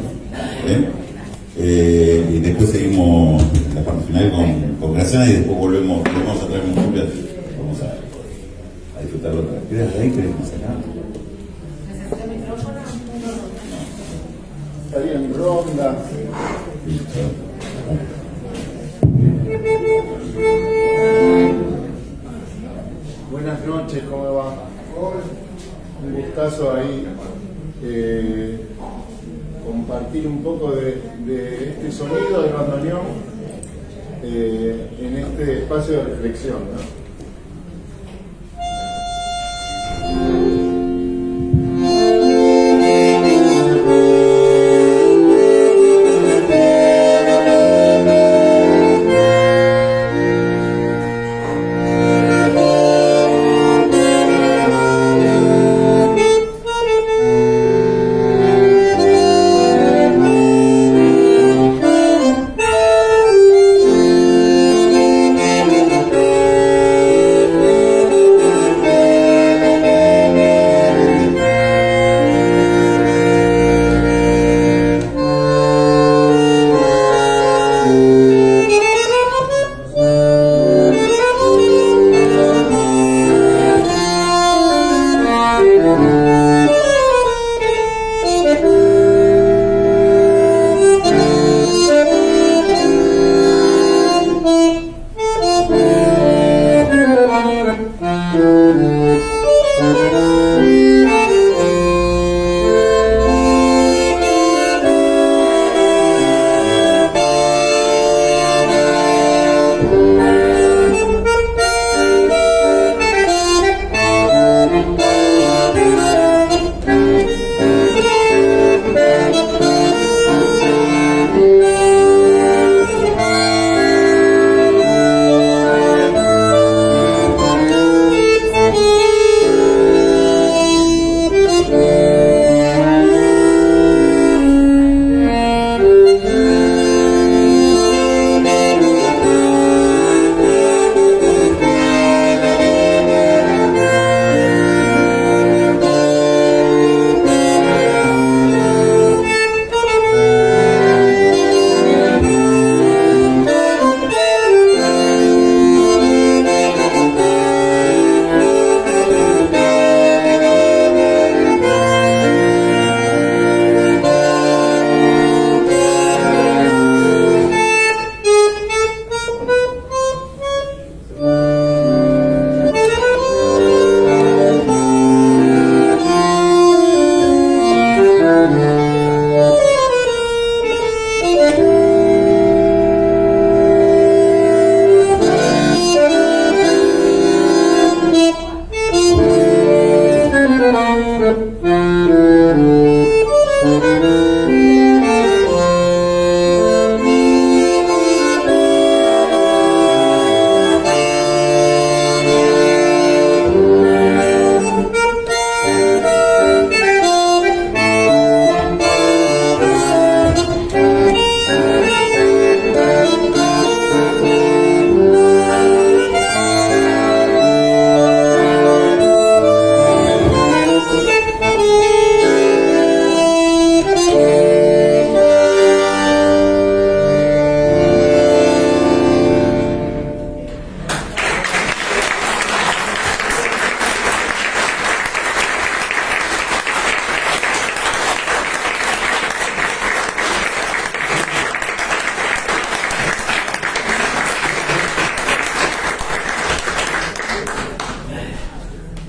y después seguimos la parte final con Graciana y después volvemos a traer un Julio, vamos a disfrutarlo otra vez. ¿Querés de ahí? ¿Querés más acá?
¿Necesita micrófono?
Estaría en ronda. Buenas noches, ¿cómo va? Un gustazo ahí compartir un poco de este sonido del bandoneón en este espacio de reflexión, ¿no?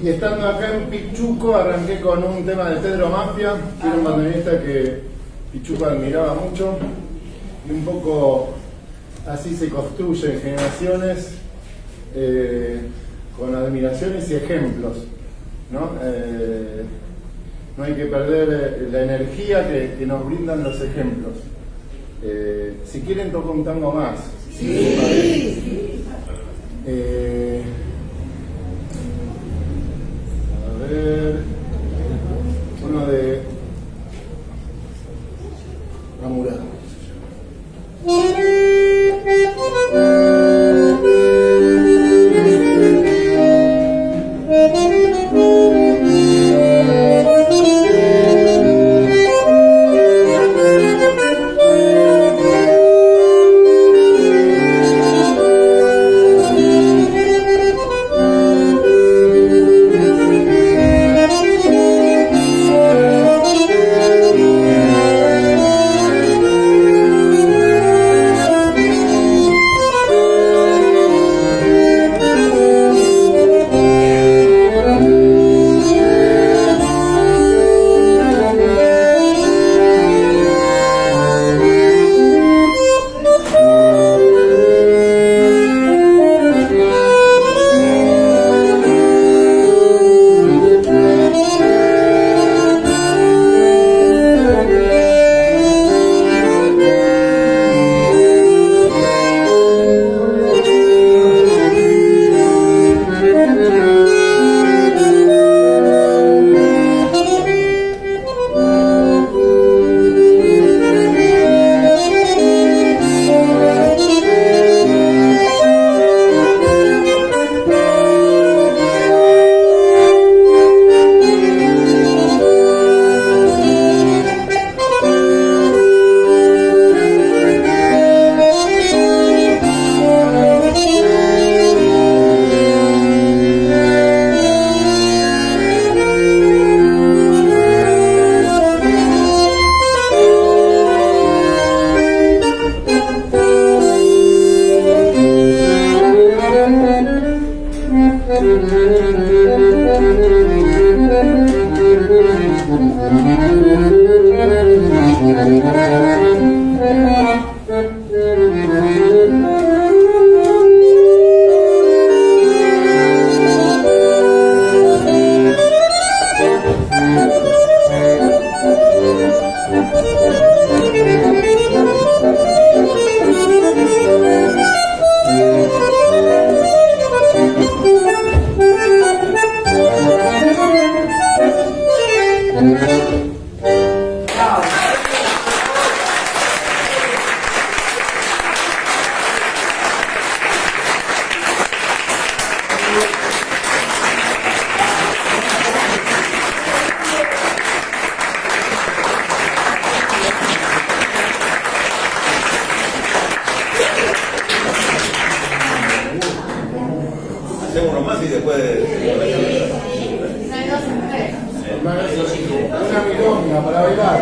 Y estando acá en Pichuco, arranqué con un tema de Pedro Mafia, que era un bandoneonista que Pichuco admiraba mucho, y un poco así se construyen generaciones con admiraciones y ejemplos, ¿no? No hay que perder la energía que nos brindan los ejemplos. Si quieren toco un tango más. Sí. A ver, uno de Amurado.
Hacemos uno más y después...
Una milonga para bailar.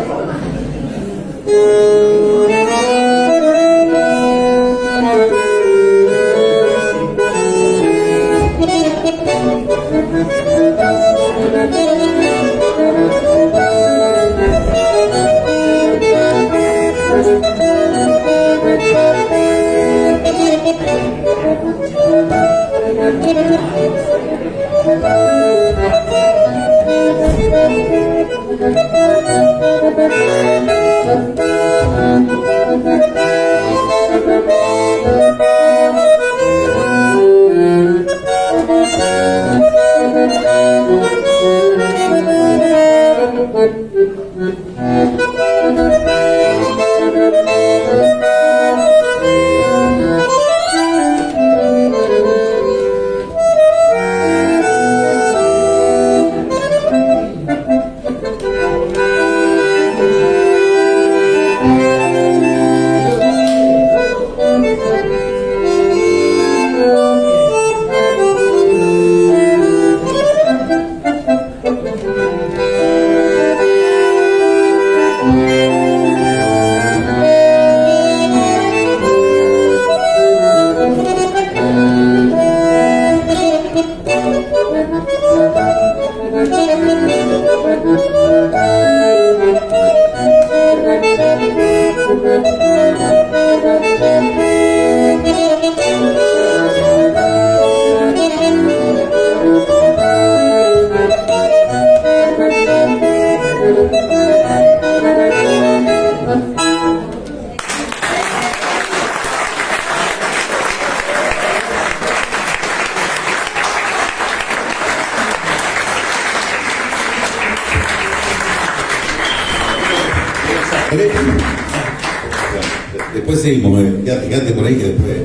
Después seguimos, quédate por ahí que después.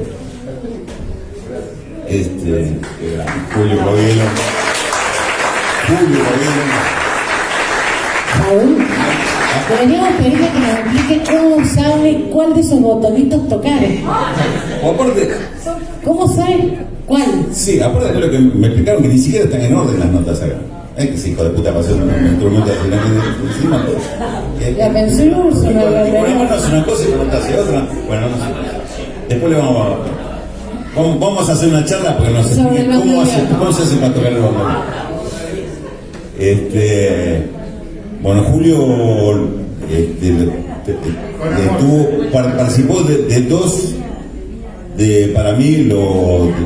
Julio Gobierno.
Saúl, podríamos pedirle que nos explique cómo sabe cuál de esos botonitos tocar.
O aparte,
¿Cómo sabe cuál?
sí, aparte de lo que me explicaron que ni siquiera están en orden las notas acá. Es que ese hijo de puta va a hacer un instrumento encima.
La pensé Úrsula,
Y
la
por ahí
verdad.
uno hace una cosa y por otra hace otra. Bueno, no sé. Después le vamos a hacer una charla porque nos
Sobre
explique
el
cómo se hace para tocar el bandoneón. Bueno, Julio participó de dos, para mí,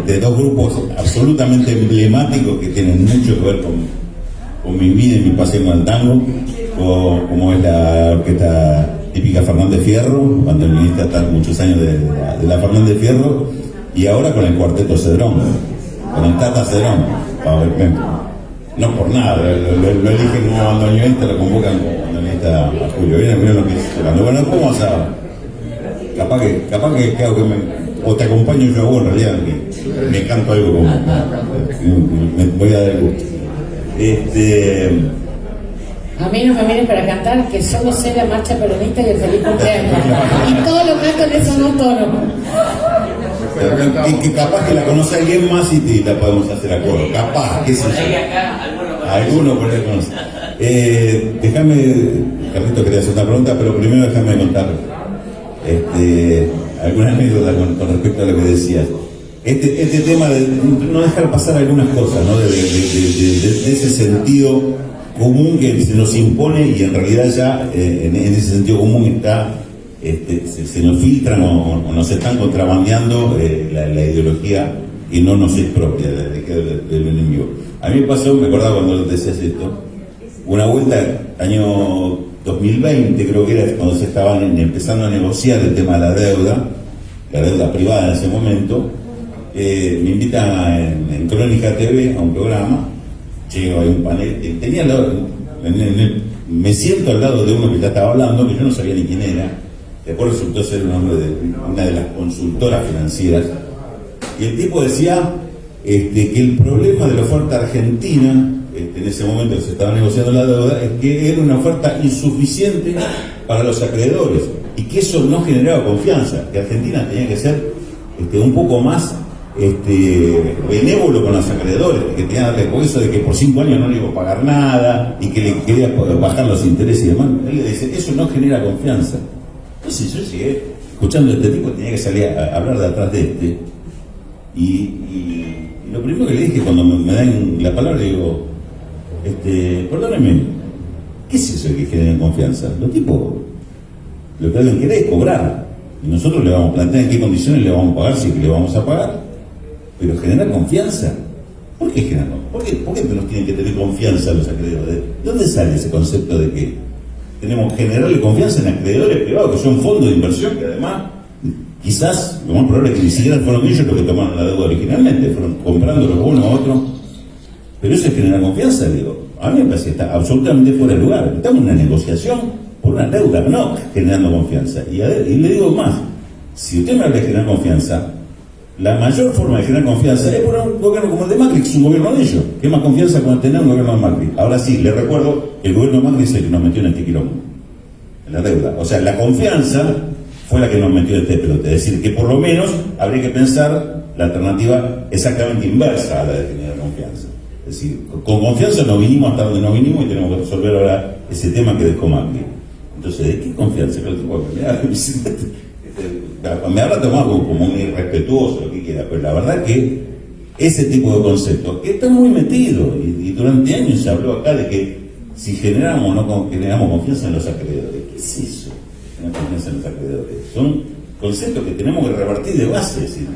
de dos grupos absolutamente emblemáticos que tienen mucho que ver con mi vida y mi pasión con el tango, como es la orquesta típica Fernández Fierro, bandoneonista muchos años de la Fernández Fierro, y ahora con el cuarteto Cedrón, con el Tata Cedrón. No por nada, lo eligen como bandoneonista, lo convocan como bandoneonista a Julio. Miren lo que dice tocando. Bueno, ¿cómo vas a...? Capaz que hago que o te acompaño yo a vos, en realidad, que me canto algo como... me voy a dar el gusto.
A mí no me mires para cantar, que solo sé la marcha peronista y el feliz cumpleaños. Y todo lo canto en esos dos tonos.
Que capaz que la conoce alguien más y la podemos hacer a coro. Capaz, qué sé yo. Alguno por ahí conoce. Déjame, Carlito quería hacer una pregunta, pero primero déjame contar alguna anécdota con respecto a lo que decías. Este tema de no dejar pasar algunas cosas, ¿no? De ese sentido común que se nos impone y en realidad ya en ese sentido común está, se nos filtran o nos están contrabandeando la ideología que no nos es propia del enemigo. A mí me pasó, me acordaba cuando decías esto, una vuelta, año 2020 creo que era, cuando se estaban empezando a negociar el tema de la deuda privada en ese momento. Me invitan en Crónica TV a un programa, llego a un panel, tenía me siento al lado de uno que ya estaba hablando, que yo no sabía ni quién era, después resultó ser un hombre de una de las consultoras financieras, y el tipo decía que el problema de la oferta argentina, en ese momento que se estaba negociando la deuda, es que era una oferta insuficiente para los acreedores, y que eso no generaba confianza, que Argentina tenía que ser un poco más benévolo con los acreedores, que tenía que darle eso de que por 5 años no le iba a pagar nada y que le quería bajar los intereses y demás. Él le dice, eso no genera confianza. Entonces yo llegué escuchando a este tipo, tenía que salir a hablar de atrás de y lo primero que le dije cuando me dan la palabra, le digo, perdóneme, ¿qué es eso de que genera confianza? Los tipos lo que alguien quiere es cobrar, y nosotros le vamos a plantear en qué condiciones le vamos a pagar, si es que le vamos a pagar. Pero generar confianza. ¿Por qué generar? ¿Por qué nos tienen que tener confianza los acreedores? ¿De dónde sale ese concepto de que tenemos que generarle confianza en acreedores privados, que son fondos de inversión, que además, quizás, lo más probable es que ni siquiera fueron ellos los que tomaron la deuda originalmente, fueron comprándolos uno a otro. Pero eso es generar confianza, digo. A mí me parece que está absolutamente fuera de lugar. Estamos en una negociación por una deuda, no generando confianza. Y le digo más, si usted me habla de generar confianza, la mayor forma de generar confianza es por un gobierno como el de Macri, que es un gobierno de ellos. ¿Qué más confianza con tener un gobierno de Macri? Ahora sí, le recuerdo que el gobierno de Macri es el que nos metió en este quilombo, en la deuda. O sea, la confianza fue la que nos metió en este pelote. Es decir, que por lo menos habría que pensar la alternativa exactamente inversa a la de generar confianza. Es decir, con confianza nos vinimos hasta donde nos vinimos y tenemos que resolver ahora ese tema que dejó Macri. Entonces, ¿de qué confianza? Me habrá tomado como un irrespetuoso, lo que quiera, pero la verdad que ese tipo de conceptos que están muy metidos y durante años se habló acá de que si generamos o no generamos confianza en los acreedores. ¿Qué es eso? Tener confianza en los acreedores. Son conceptos que tenemos que revertir de base, es decir,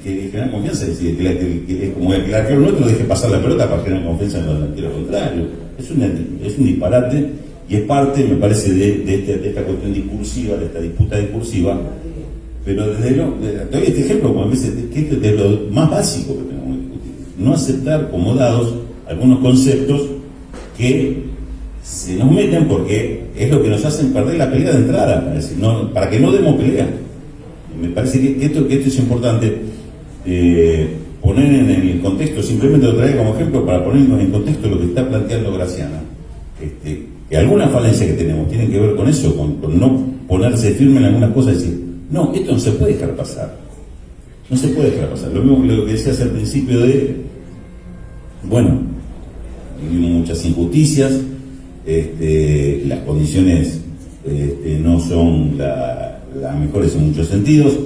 que generar confianza, es decir, que como que el arquero nuestro deje pasar la pelota para generar confianza en los arqueros contrarios. Es un disparate. Y es parte, me parece, de esta cuestión discursiva, de esta disputa discursiva, pero todavía este ejemplo, como a veces, que esto es de lo más básico que tenemos que discutir. No aceptar como dados algunos conceptos que se nos meten porque es lo que nos hacen perder la pelea de entrada, es decir, para que no demos pelea. Me parece que esto es importante poner en el contexto, simplemente lo traigo como ejemplo para ponernos en contexto lo que está planteando Graciana. Que algunas falencias que tenemos tienen que ver con eso, con no ponerse firme en algunas cosas y decir, no, esto no se puede dejar pasar. No se puede dejar pasar. Lo mismo que lo que decías al principio vivimos muchas injusticias, las condiciones no son las mejores en muchos sentidos,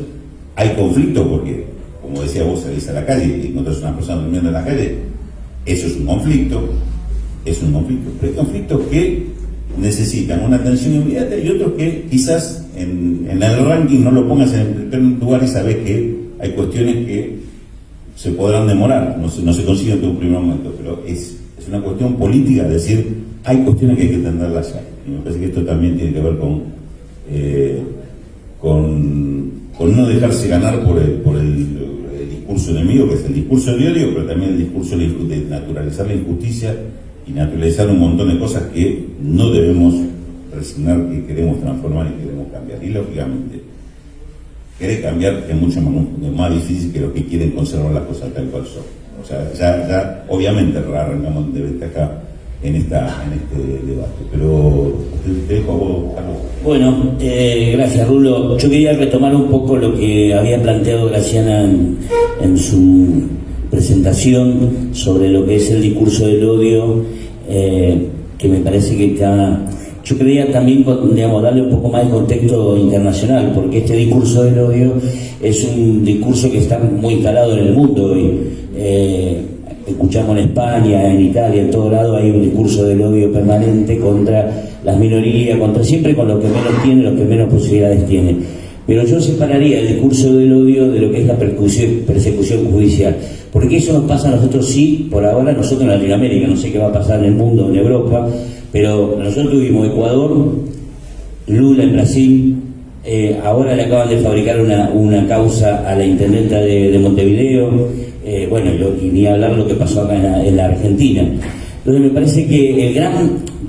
hay conflictos porque, como decía vos, salís a la calle y encontrás a una persona durmiendo en la calle, eso es un conflicto. Pero hay conflictos que necesitan una atención inmediata y otros que quizás en el ranking no lo pongas en el primer lugar y sabes que hay cuestiones que se podrán demorar, no se consiguen en un primer momento, pero es una cuestión política, es decir, hay cuestiones que hay que entenderlas ya. Y me parece que esto también tiene que ver con no dejarse ganar por el discurso enemigo, que es el discurso de odio, pero también el discurso de naturalizar la injusticia y naturalizar un montón de cosas que no debemos resignar, que queremos transformar y queremos cambiar. Y lógicamente, querer cambiar es mucho más difícil que los que quieren conservar las cosas tal cual son. O sea, ya obviamente arrancamos de ventaja en este debate. Pero te dejo a vos, Carlos.
Bueno, gracias, Rulo. Yo quería retomar un poco lo que había planteado Graciana en su presentación sobre lo que es el discurso del odio, que me parece que está... Yo quería también, digamos, darle un poco más de contexto internacional, porque este discurso del odio es un discurso que está muy instalado en el mundo hoy. Escuchamos en España, en Italia, en todo lado hay un discurso del odio permanente contra las minorías, siempre con los que menos tienen, los que menos posibilidades tienen. Pero yo separaría el discurso del odio de lo que es la persecución judicial, porque eso nos pasa a nosotros, sí, por ahora, nosotros en Latinoamérica, no sé qué va a pasar en el mundo, en Europa, pero nosotros tuvimos Ecuador, Lula en Brasil, ahora le acaban de fabricar una causa a la intendenta de Montevideo, y ni hablar lo que pasó acá en la Argentina. Entonces me parece que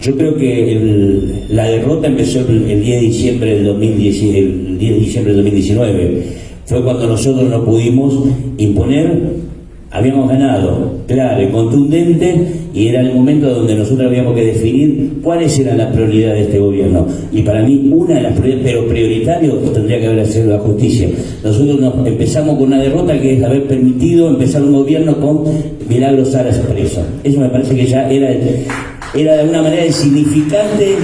yo creo que la derrota empezó el 10 de diciembre del 2019, fue cuando nosotros no pudimos imponer. Habíamos ganado, claro y contundente, y era el momento donde nosotros habíamos que definir cuáles eran las prioridades de este gobierno. Y para mí, una de las prioridades, pero prioritario, tendría que haber sido la justicia. Nosotros empezamos con una derrota, que es haber permitido empezar un gobierno con Milagros Salas preso. Eso me parece que ya era de alguna manera el significante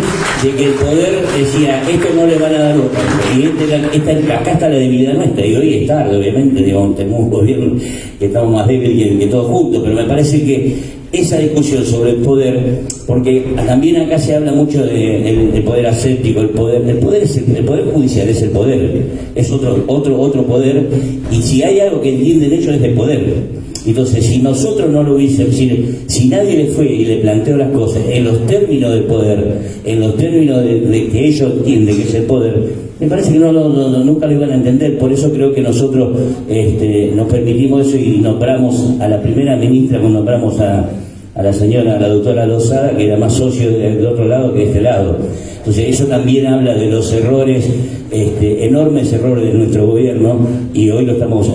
de que el poder decía, esto no le van a dar otra. Y acá está la debilidad nuestra, y hoy es tarde, obviamente, digamos, tenemos un gobierno que estamos más débil que todos juntos, pero me parece que esa discusión sobre el poder, porque también acá se habla mucho de poder aséptico, el poder judicial es el poder, es otro poder, y si hay algo que entienden ellos es de poder. Entonces, si nosotros no lo hubiésemos, si nadie le fue y le planteó las cosas en los términos del poder, en los términos de que ellos entienden que es el poder, me parece que nunca lo iban a entender. Por eso creo que nosotros nos permitimos eso y nombramos a la primera ministra, cuando nombramos a la doctora Lozada, que era más socio del otro lado que de este lado. Entonces eso también habla de los errores, enormes errores de nuestro gobierno, y hoy lo estamos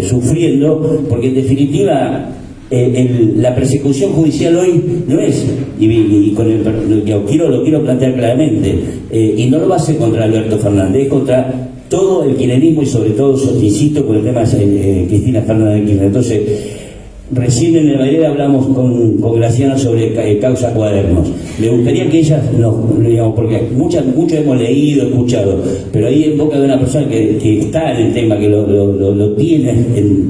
sufriendo, porque en definitiva la persecución judicial hoy no es, y con lo quiero plantear claramente, y no lo va a hacer contra Alberto Fernández, es contra todo el kirchnerismo y sobre todo, insisto, con el tema de Cristina Fernández de Kirchner. Entonces, recién en la mañana hablamos con Graciana sobre causa Cuadernos. Me gustaría que ella digamos, porque muchos hemos leído, escuchado, pero ahí en boca de una persona que está en el tema, que lo tiene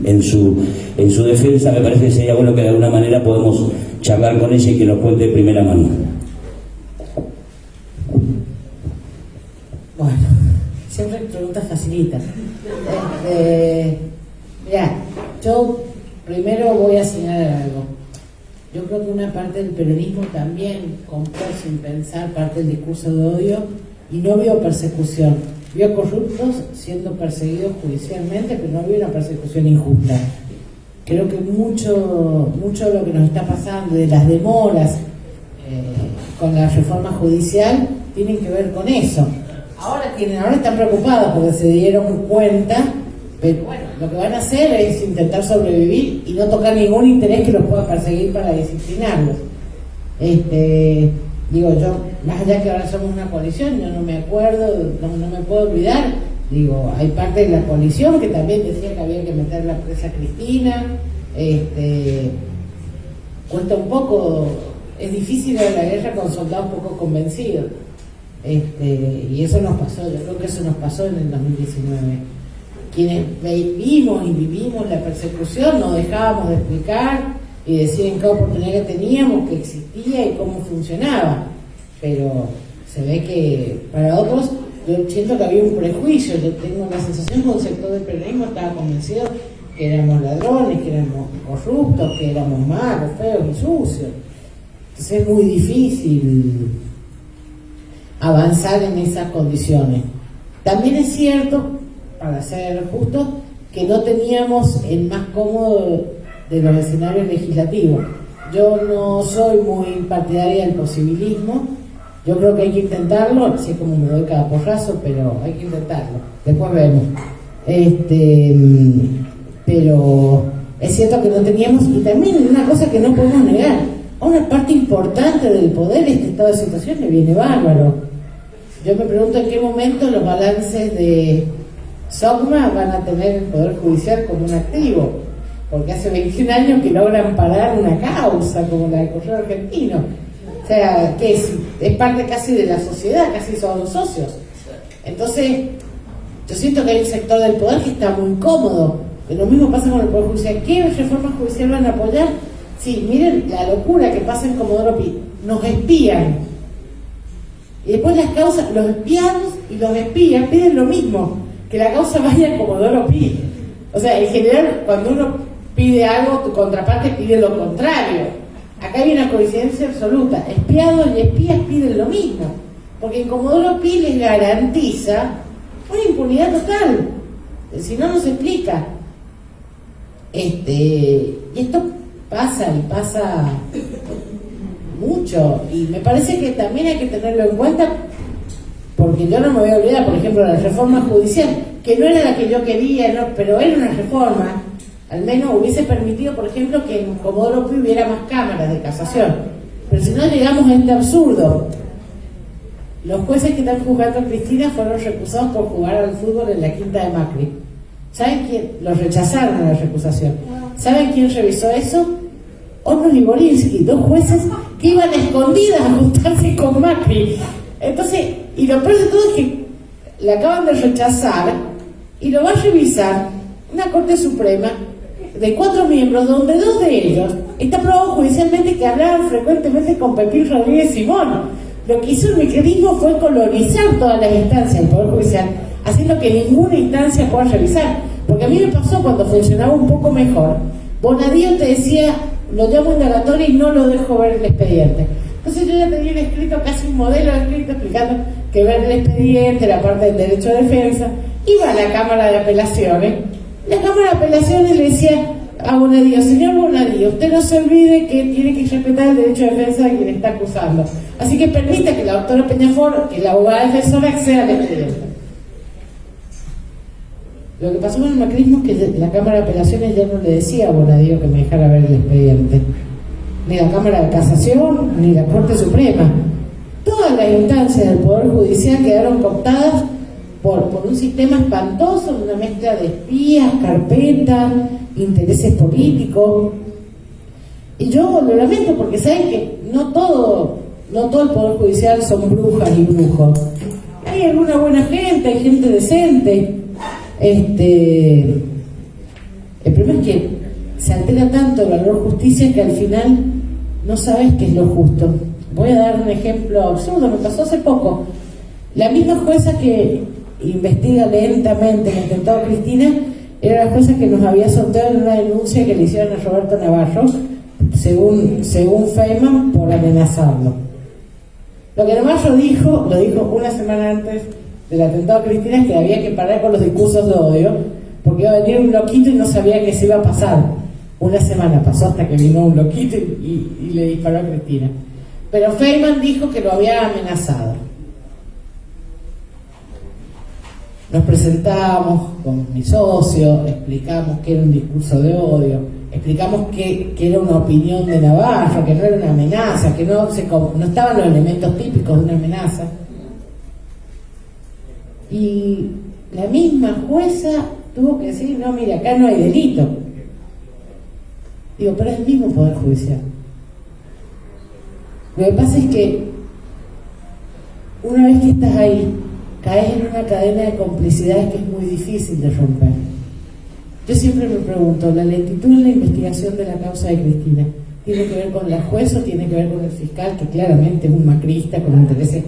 en su defensa, me parece que sería bueno que de alguna manera podamos charlar con ella y que nos cuente de primera mano.
Bueno, siempre preguntas facilitas. Mirá, yo primero voy a señalar algo. Yo creo que una parte del peronismo también compró sin pensar parte del discurso de odio y no vio persecución. Vio corruptos siendo perseguidos judicialmente, pero no vio una persecución injusta. Creo que mucho de lo que nos está pasando, de las demoras con la reforma judicial, tienen que ver con eso. Ahora están preocupados porque se dieron cuenta, pero bueno, lo que van a hacer es intentar sobrevivir y no tocar ningún interés que los pueda perseguir para disciplinarlos. Digo yo, más allá que ahora somos una coalición, yo no me acuerdo, no me puedo olvidar, digo, hay parte de la coalición que también decía que había que meter la presa a Cristina. Cuesta un poco, es difícil ver la guerra con soldados poco convencidos. Y eso nos pasó, yo creo que eso nos pasó en el 2019. Quienes vivimos la persecución no dejábamos de explicar y decir en qué oportunidad que teníamos, que existía y cómo funcionaba, pero se ve que para otros, yo siento que había un prejuicio. Yo tengo la sensación que un sector del peronismo estaba convencido que éramos ladrones, que éramos corruptos, que éramos malos, feos y sucios. Entonces es muy difícil avanzar en esas condiciones. También es cierto, para ser justo, que no teníamos el más cómodo de los escenarios legislativos. Yo no soy muy partidaria del posibilismo. Yo creo que hay que intentarlo, así como me doy cada porrazo, pero hay que intentarlo. Después vemos. Pero es cierto que no teníamos, y también una cosa que no podemos negar, a una parte importante del poder este estado de situación le viene bárbaro. Yo me pregunto en qué momento los balances de SOCMA van a tener el Poder Judicial como un activo, porque hace 21 años que logran parar una causa como la del Correo Argentino. O sea, que es parte casi de la sociedad, casi son socios. Entonces, yo siento que hay un sector del poder que está muy cómodo. Lo mismo pasa con el Poder Judicial. ¿Qué reformas judiciales van a apoyar? Sí, miren la locura que pasa en Comodoro Pi. Nos espían. Y después las causas, los espiados y los espías piden lo mismo, que la causa vaya a Comodoro Pi. O sea, en general, cuando uno pide algo, tu contraparte pide lo contrario. Acá hay una coincidencia absoluta. Espiados y espías piden lo mismo, porque en Comodoro Pi les garantiza una impunidad total. Si no, no se explica. Y esto pasa y pasa mucho, y me parece que también hay que tenerlo en cuenta, porque yo no me voy a olvidar, por ejemplo, la reforma judicial, que no era la que yo quería, no, pero era una reforma, al menos hubiese permitido, por ejemplo, que en Comodoro Pi hubiera más cámaras de casación. Pero si no, llegamos a este absurdo. Los jueces que están juzgando a Cristina fueron recusados por jugar al fútbol en la quinta de Macri. ¿Saben quién? Los rechazaron a la recusación. ¿Saben quién revisó eso? Hornos y Borinsky, dos jueces que iban escondidas a juntarse con Macri. Entonces, y lo peor de todo es que la acaban de rechazar y lo va a revisar una Corte Suprema de 4 miembros, donde 2 de ellos está probado judicialmente que hablaban frecuentemente con Pepín Rodríguez Simón. Lo que hizo el mecanismo fue colonizar todas las instancias del Poder Judicial, haciendo que ninguna instancia pueda revisar. Porque a mí me pasó cuando funcionaba un poco mejor, Bonadío te decía, lo llamo indagatorio y no lo dejo ver el expediente. Entonces yo ya tenía escrito casi un modelo escrito explicando que ver el expediente, la parte del derecho de defensa, iba a la Cámara de Apelaciones. La Cámara de Apelaciones le decía a Bonadío, señor Bonadío, usted no se olvide que tiene que respetar el derecho de defensa de quien está acusando. Así que permita que la doctora Peñafort, que la abogada defensora, acceda al expediente. Lo que pasó con el macrismo es que la Cámara de Apelaciones ya no le decía a Bonadío que me dejara ver el expediente. Ni la Cámara de Casación, ni la Corte Suprema. Todas las instancias del Poder Judicial quedaron cooptadas por un sistema espantoso, una mezcla de espías, carpetas, intereses políticos. Y yo lo lamento porque saben que no todo el Poder Judicial son brujas y brujos. Hay alguna buena gente, hay gente decente. El problema es que se altera tanto el valor justicia que al final no sabes qué es lo justo. Voy a dar un ejemplo absurdo, me pasó hace poco. La misma jueza que investiga lentamente el atentado a Cristina era la jueza que nos había sorteado en una denuncia que le hicieron a Roberto Navarro, según Feynman, por amenazarlo. Lo que Navarro dijo, lo dijo una semana antes del atentado a Cristina, es que había que parar con los discursos de odio, porque iba a venir un loquito y no sabía qué se iba a pasar. Una semana pasó hasta que vino un loquito y le disparó a Cristina. Pero Feynman dijo que lo había amenazado. Nos presentamos con mi socio, explicamos que era un discurso de odio, explicamos que era una opinión de Navarro, que no era una amenaza, que no estaban los elementos típicos de una amenaza. Y la misma jueza tuvo que decir, no, mira, acá no hay delito. Digo, pero es el mismo Poder Judicial. Lo que pasa es que una vez que estás ahí, caes en una cadena de complicidades que es muy difícil de romper. Yo siempre me pregunto, ¿la lentitud en la investigación de la causa de Cristina tiene que ver con la jueza o tiene que ver con el fiscal, que claramente es un macrista con intereses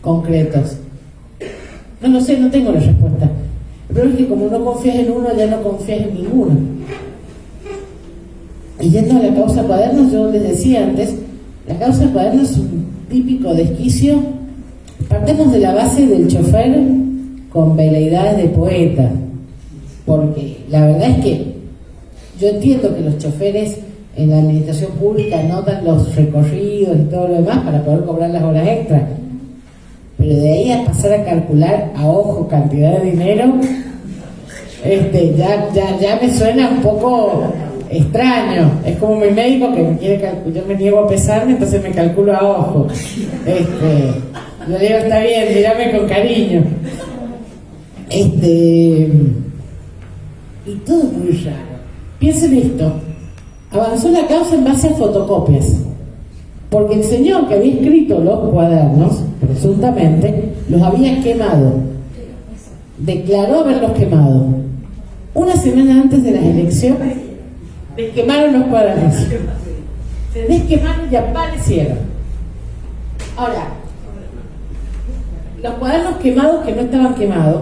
concretos? No lo sé, no tengo la respuesta. El problema es que como no confías en uno, ya no confías en ninguno. Y yendo a la causa Cuadernos, yo les decía antes, la causa Cuadernos es un típico desquicio. Partemos de la base del chofer con veleidades de poeta, porque la verdad es que yo entiendo que los choferes en la administración pública anotan los recorridos y todo lo demás para poder cobrar las horas extras, pero de ahí a pasar a calcular a ojo cantidad de dinero, ya me suena un poco extraño. Es como mi médico que me quiere calcular, yo me niego a pesarme, entonces me calculo a ojo. Yo digo, está bien, mírame con cariño. Y todo muy raro. Piensen esto, avanzó la causa en base a fotocopias, porque el señor que había escrito los cuadernos, presuntamente, los había quemado. Declaró haberlos quemado. Una semana antes de las elecciones, desquemaron los cuadernos. Se desquemaron y aparecieron. Ahora, los cuadernos quemados que no estaban quemados,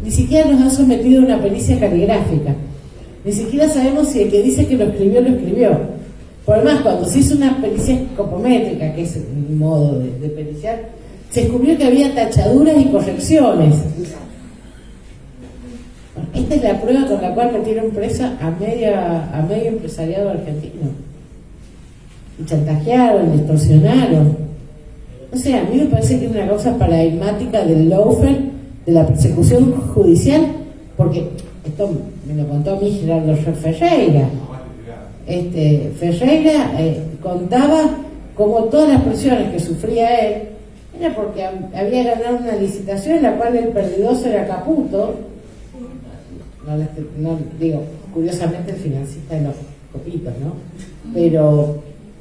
ni siquiera nos han sometido a una pericia caligráfica. Ni siquiera sabemos si el que dice que lo escribió, lo escribió. Por demás, cuando se hizo una pericia escopométrica, que es un modo de periciar, se descubrió que había tachaduras y correcciones. Esta es la prueba con la cual metieron presa a medio empresariado argentino. Y chantajearon, extorsionaron. O sea, a mí me parece que es una causa paradigmática del lawfare, de la persecución judicial, porque esto me lo contó a mí Gerardo Ferreira. Ferreira contaba cómo todas las presiones que sufría él era porque había ganado una licitación en la cual el perdidoso era Caputo. No digo, curiosamente el financista de los copitos, ¿no? Pero,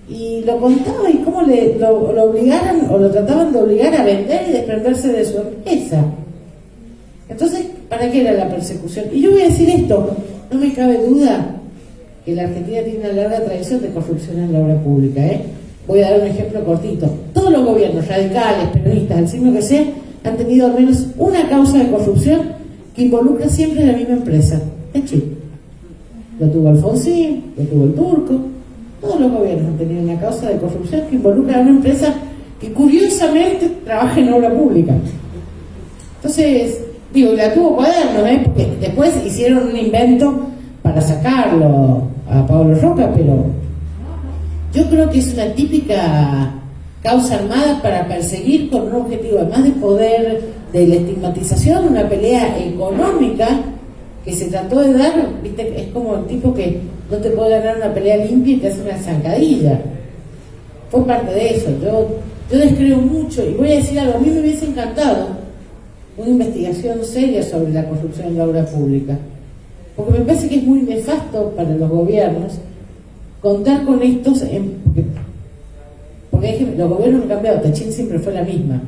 y lo contaba y cómo lo obligaran o lo trataban de obligar a vender y desprenderse de su empresa. Entonces, ¿para qué era la persecución? Y yo voy a decir esto, no me cabe duda que la Argentina tiene una larga tradición de corrupción en la obra pública, Voy a dar un ejemplo cortito. Todos los gobiernos, radicales, peronistas, del signo que sea, han tenido al menos una causa de corrupción que involucra siempre a la misma empresa, el chip. Lo tuvo Alfonsín, lo tuvo el Turco. Todos los gobiernos han tenido una causa de corrupción que involucra a una empresa que curiosamente trabaja en obra pública. Entonces, digo, la tuvo Cuadernos, porque después hicieron un invento para sacarlo a Pablo Roca, pero yo creo que es una típica causa armada para perseguir con un objetivo, además de poder, de la estigmatización, una pelea económica que se trató de dar, ¿viste? Es como el tipo que no te puede ganar una pelea limpia y te hace una zancadilla. Fue parte de eso. Yo descreo mucho, y voy a decir algo, a mí me hubiese encantado una investigación seria sobre la corrupción en la obra pública, porque me parece que es muy nefasto para los gobiernos contar con estos, porque los gobiernos han cambiado, Techín siempre fue la misma.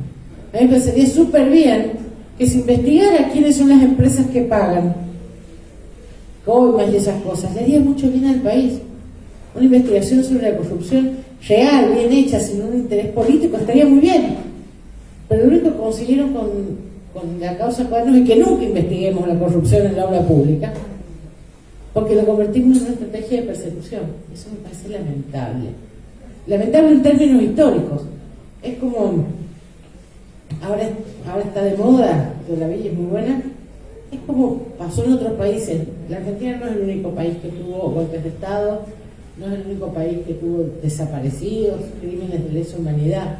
A mí me parecería súper bien que se investigara quiénes son las empresas que pagan coimas y esas cosas. Le haría mucho bien al país. Una investigación sobre la corrupción real, bien hecha, sin un interés político, estaría muy bien. Pero lo único que consiguieron con la causa Cuadernos es que nunca investiguemos la corrupción en la obra pública, porque lo convertimos en una estrategia de persecución. Eso me parece lamentable. Lamentable en términos históricos. Es como, ahora está de moda, yo la vi y es muy buena, es como pasó en otros países. La Argentina no es el único país que tuvo golpes de Estado, no es el único país que tuvo desaparecidos, crímenes de lesa humanidad.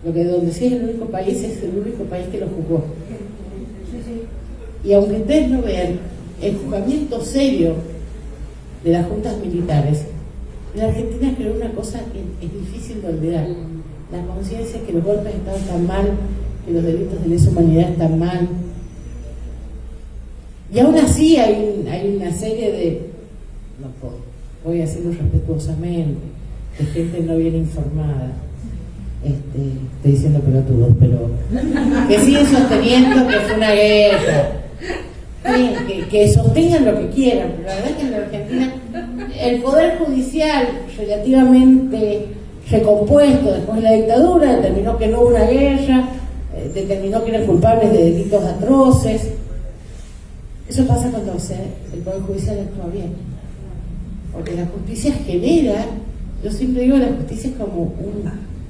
Donde sí es el único país, es el único país que lo juzgó. Y aunque ustedes no vean el juzgamiento serio de las juntas militares, la Argentina creó una cosa que es difícil de olvidar: la conciencia que los golpes de Estado están mal, que los delitos de lesa humanidad están mal. Y aún así hay una serie de, voy a decirlo respetuosamente, de gente no bien informada. Estoy diciendo pelotudos, pero que siguen sosteniendo que fue una guerra. Que sostengan lo que quieran, pero la verdad es que en la Argentina el poder judicial, relativamente recompuesto después de la dictadura, determinó que no hubo una guerra, determinó que eran culpables de delitos atroces. Eso pasa cuando el poder judicial actúa bien, porque la justicia genera, yo siempre digo, la justicia es como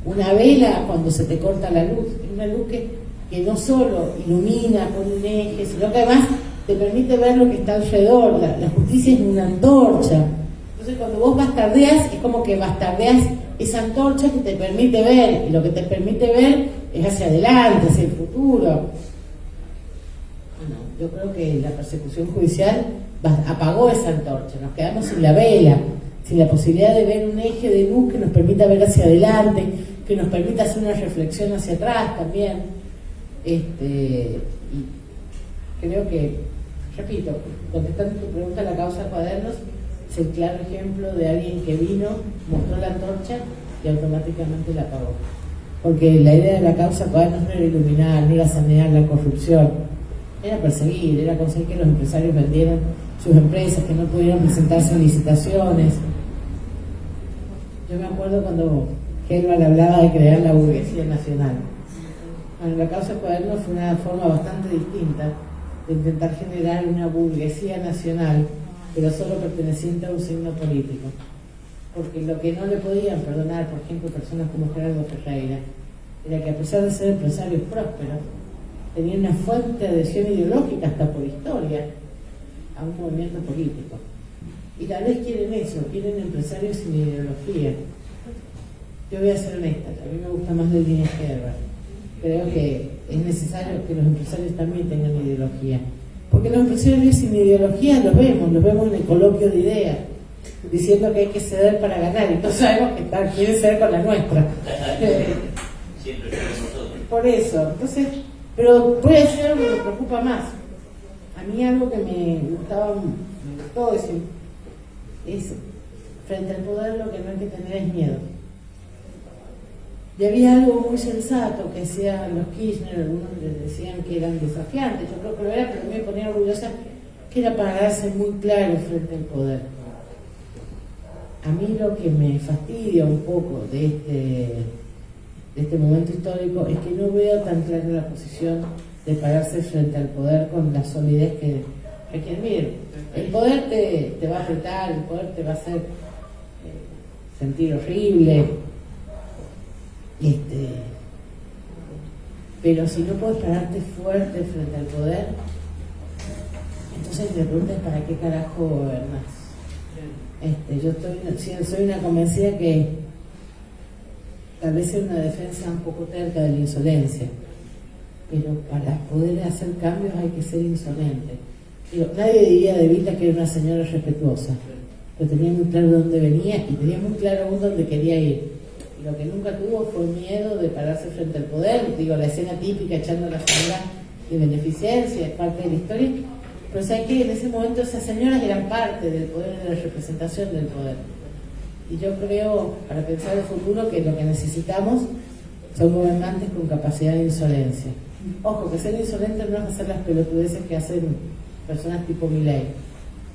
una vela cuando se te corta la luz, es una luz que no solo ilumina con un eje, sino que además te permite ver lo que está alrededor. La justicia es una antorcha. Entonces cuando vos bastardeas, es como que bastardeas esa antorcha que te permite ver, y lo que te permite ver es hacia adelante, hacia el futuro. Bueno, yo creo que la persecución judicial apagó esa antorcha, nos quedamos sin la vela, sin la posibilidad de ver un eje de luz que nos permita ver hacia adelante, que nos permita hacer una reflexión hacia atrás también. Y creo que, repito, contestando tu pregunta, la causa Cuadernos es el claro ejemplo de alguien que vino, mostró la antorcha y automáticamente la apagó. Porque la idea de la causa Cuadernos no era iluminar, no era sanear la corrupción, era perseguir, era conseguir que los empresarios vendieran sus empresas, que no pudieran presentarse en licitaciones. Yo me acuerdo cuando Gelbal hablaba de crear la burguesía nacional. Bueno, la causa Cuadernos fue una forma bastante distinta de intentar generar una burguesía nacional, pero solo perteneciente a un signo político. Porque lo que no le podían perdonar, por ejemplo, personas como Gerardo Ferreira, era que a pesar de ser empresarios prósperos, tenían una fuerte adhesión ideológica, hasta por historia, a un movimiento político. Y tal vez quieren eso, quieren empresarios sin ideología. Yo voy a ser honesta, a mí me gusta más la línea Gerber. Creo que es necesario que los empresarios también tengan ideología. Porque los empresarios sin ideología los vemos en el coloquio de ideas, diciendo que hay que ceder para ganar, y todos sabemos que quieren ceder con la nuestra.
Siempre queremos todo.
Por eso, entonces, pero voy a decir algo que me preocupa más. A mí algo que me gustó decir, es frente al poder lo que no hay que tener es miedo. Y había algo muy sensato que decían los Kirchner, algunos les decían que eran desafiantes, yo creo que lo era, pero me ponía orgullosa que era pararse muy claro frente al poder. A mí lo que me fastidia un poco de este momento histórico es que no veo tan clara la posición de pararse frente al poder con la solidez que requiere. Miren, el poder te va a apretar, el poder te va a hacer sentir horrible, pero si no puedes pararte fuerte frente al poder, entonces te preguntas ¿para qué carajo gobernás? Yo soy una convencida que tal vez es una defensa un poco terca de la insolencia, pero para poder hacer cambios hay que ser insolente. Nadie diría de Evita que era una señora respetuosa, pero tenía muy claro dónde venía y tenía muy claro aún dónde quería ir. Y lo que nunca tuvo fue miedo de pararse frente al poder. La escena típica echando la sangre de beneficencia, es parte de la historia. Pero ¿sabes qué? En ese momento esas señoras eran parte del poder, de la representación del poder. Y yo creo, para pensar el futuro, que lo que necesitamos son gobernantes con capacidad de insolencia. Ojo, que ser insolente no es hacer las pelotudeces que hacen personas tipo Milei.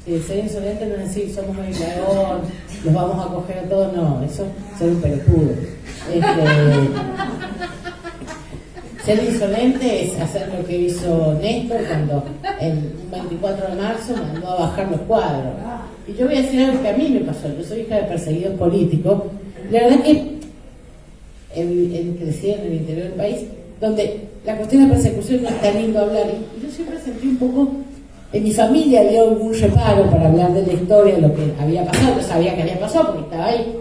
Ser insolente no es decir, somos un aislador, los vamos a coger a todos, no, eso es ser un pelotudo. Ser insolente es hacer lo que hizo Néstor cuando un 24 de marzo mandó a bajar los cuadros. Y yo voy a decir algo que a mí me pasó. Yo soy hija de perseguidos políticos. La verdad es que crecí en el interior del país, donde la cuestión de persecución no es tan lindo hablar. Y yo siempre sentí un poco, en mi familia había algún reparo para hablar de la historia, de lo que había pasado. Yo sabía que había pasado porque estaba ahí.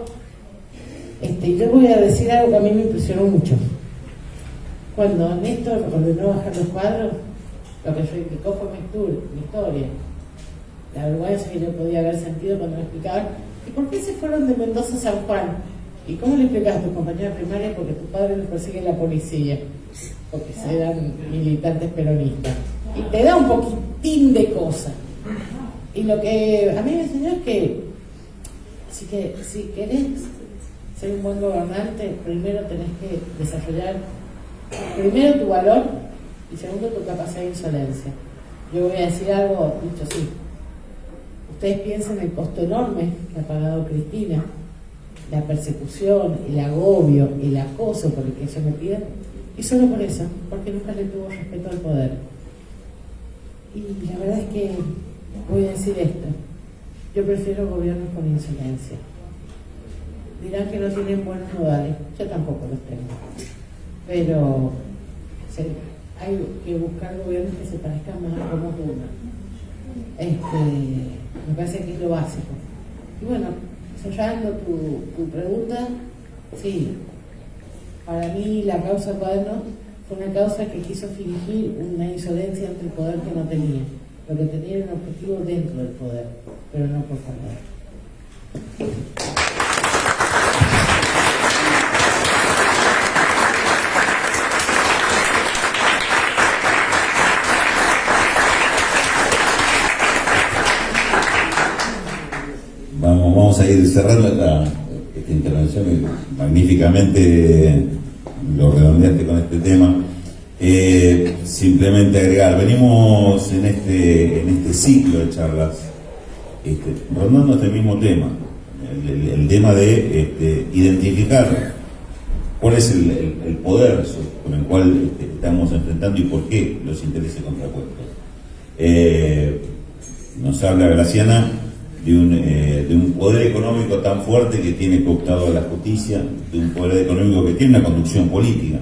Yo voy a decir algo que a mí me impresionó mucho. Cuando Néstor ordenó bajar los cuadros, lo que reivindicó fue mi historia. La vergüenza que yo podía haber sentido cuando me explicaban ¿y por qué se fueron de Mendoza a San Juan? ¿Y cómo le explicas a tu compañera primaria? Porque tu padre los persigue la policía, porque eran militantes peronistas. Y te da un poquitín de cosas. Y lo que a mí me enseñó es que si querés ser un buen gobernante, primero tenés que desarrollar primero tu valor y segundo tu capacidad de insolencia. Yo voy a decir algo dicho así. Ustedes piensen en el costo enorme que ha pagado Cristina, la persecución, el agobio, el acoso por el que ella metida, y solo por eso, porque nunca le tuvo respeto al poder. Y la verdad es que voy a decir esto, yo prefiero gobiernos con insolencia. Dirán que no tienen buenos modales, yo tampoco los tengo, pero hay que buscar gobiernos que se parezcan más a como una. Me parece que es lo básico. Y bueno, cerrando tu pregunta, sí, para mí la causa Cuadernos fue una causa que quiso fingir una insolencia ante el poder que no tenía. Lo que tenía era un objetivo dentro del poder, pero no por fuera.
Vamos a ir cerrando esta intervención que magníficamente lo redondeaste con este tema. Simplemente agregar, venimos en este ciclo de charlas rondando este mismo tema, el tema de identificar cuál es el poder con el cual estamos enfrentando y por qué los intereses contrapuestos. Nos habla Graciana de un poder económico tan fuerte que tiene cooptado a la justicia, de un poder económico que tiene una conducción política.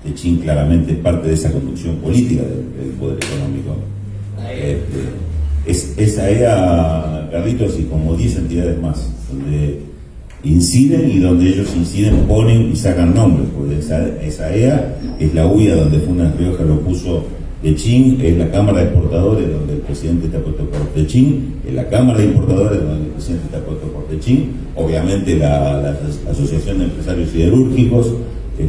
Techín claramente es parte de esa conducción política del poder económico. Esa EA, Carlitos, y como 10 entidades más, donde inciden y donde ellos inciden, ponen y sacan nombres, porque esa EA es la UIA donde Funes Rioja lo puso Techín, es la Cámara de Exportadores donde el presidente está puesto por Techín, es la Cámara de Importadores donde el presidente está puesto por Techín, obviamente la Asociación de Empresarios Siderúrgicos,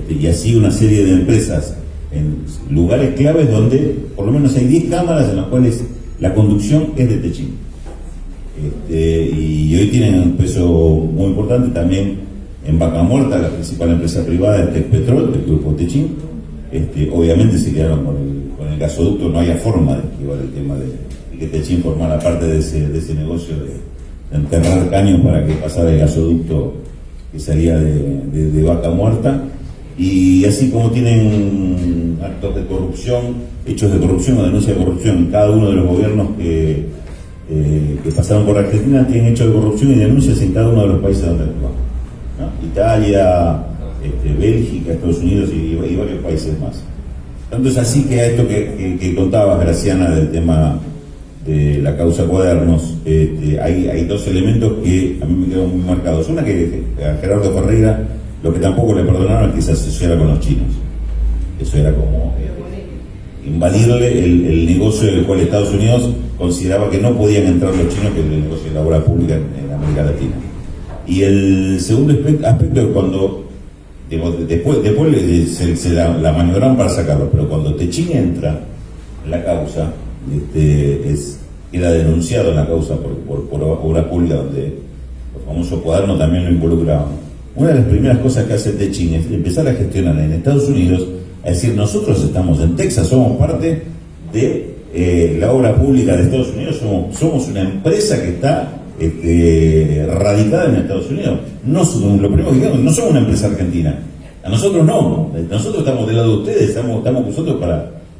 y así una serie de empresas en lugares claves donde por lo menos hay 10 cámaras en las cuales la conducción es de Techín. Y hoy tienen un peso muy importante también en Vaca Muerta, la principal empresa privada es Texpetrol, del grupo Techín. Obviamente se quedaron con con el gasoducto no haya forma de esquivar el tema de que Techín formara parte de ese negocio de enterrar caños para que pasara el gasoducto que salía de Vaca Muerta. Y así como tienen actos de corrupción, hechos de corrupción o denuncias de corrupción en cada uno de los gobiernos que pasaron por Argentina, tienen hechos de corrupción y denuncias en cada uno de los países donde actúan, ¿no? Italia, Bélgica, Estados Unidos y varios países más. Tanto es así que a esto que contabas, Graciana, del tema de la causa Cuadernos, hay dos elementos que a mí me quedan muy marcados. Una, que a Gerardo Ferreira lo que tampoco le perdonaron es que se asociara con los chinos. Eso era como invadirle el negocio del cual Estados Unidos consideraba que no podían entrar los chinos, que es el negocio de la obra pública en América Latina. Y el segundo aspecto es cuando después se la maniobraron para sacarlo, pero cuando Techín entra en la causa, queda denunciado en la causa por obra pública, donde los famosos cuadernos también lo involucraban. Una de las primeras cosas que hace Techín es empezar a gestionar en Estados Unidos, a decir: nosotros estamos en Texas, somos parte de la obra pública de Estados Unidos, somos una empresa que está radicada en Estados Unidos. Lo primero que digamos, no somos una empresa argentina. A nosotros no, nosotros estamos del lado de ustedes, estamos con vosotros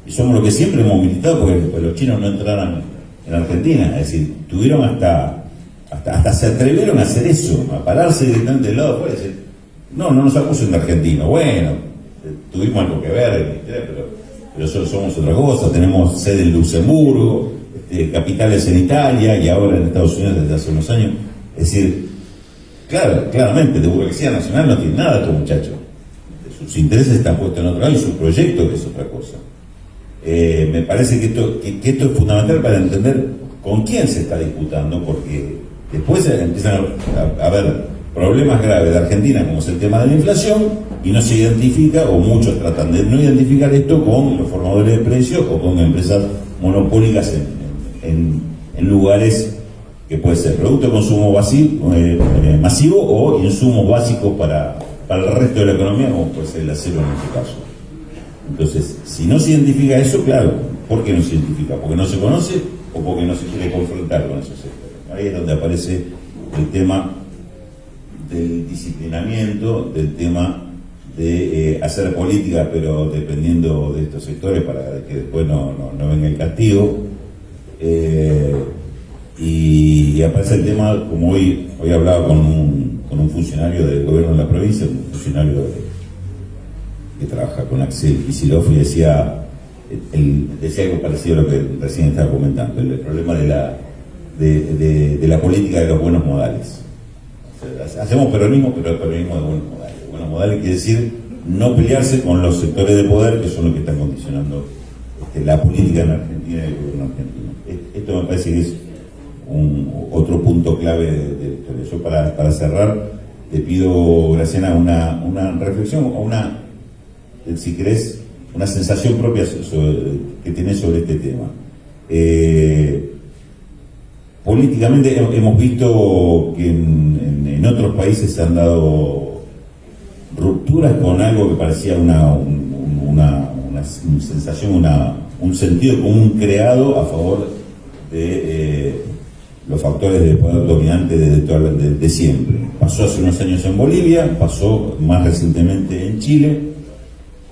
y somos lo que siempre hemos militado porque los chinos no entraran en Argentina. Es decir, tuvieron hasta se atrevieron a hacer eso, a pararse directamente del lado afuera y decir: no nos acusen de argentinos. Bueno, tuvimos algo que ver, pero somos otra cosa. Tenemos sede en Luxemburgo, capitales en Italia y ahora en Estados Unidos desde hace unos años. Es decir, claramente de burguesía nacional no tiene nada estos muchachos. Sus intereses están puestos en otro lado y su proyecto es otra cosa. Me parece que esto es fundamental para entender con quién se está disputando, porque después empiezan a haber problemas graves de Argentina, como es el tema de la inflación, y no se identifica, o muchos tratan de no identificar esto con los formadores de precios o con empresas monopólicas en lugares que puede ser producto de consumo masivo o insumos básicos para el resto de la economía, como puede ser el acero en este caso. Entonces, si no se identifica eso, claro, ¿por qué no se identifica? ¿Porque no se conoce o porque no se quiere confrontar con esos sectores? Ahí es donde aparece el tema del disciplinamiento, del tema de hacer política, pero dependiendo de estos sectores para que después no venga el castigo. Y aparece el tema, como hoy hablaba con un funcionario del gobierno de la provincia, un funcionario que trabaja con Axel Kicillof, y decía algo parecido a lo que recién estaba comentando, el problema de la política de los buenos modales. O sea, hacemos peronismo, pero el peronismo de buenos modales. Buenos modales quiere decir no pelearse con los sectores de poder que son los que están condicionando la política en Argentina y el gobierno argentino. Esto me parece que es otro punto clave de la historia. Yo para cerrar te pido, Graciana, una reflexión o si querés, una sensación propia que tenés sobre este tema. Políticamente hemos visto que en otros países se han dado rupturas con algo que parecía una sensación, un sentido común creado a favor de los factores de poder dominante de siempre. Pasó hace unos años en Bolivia, pasó más recientemente en Chile,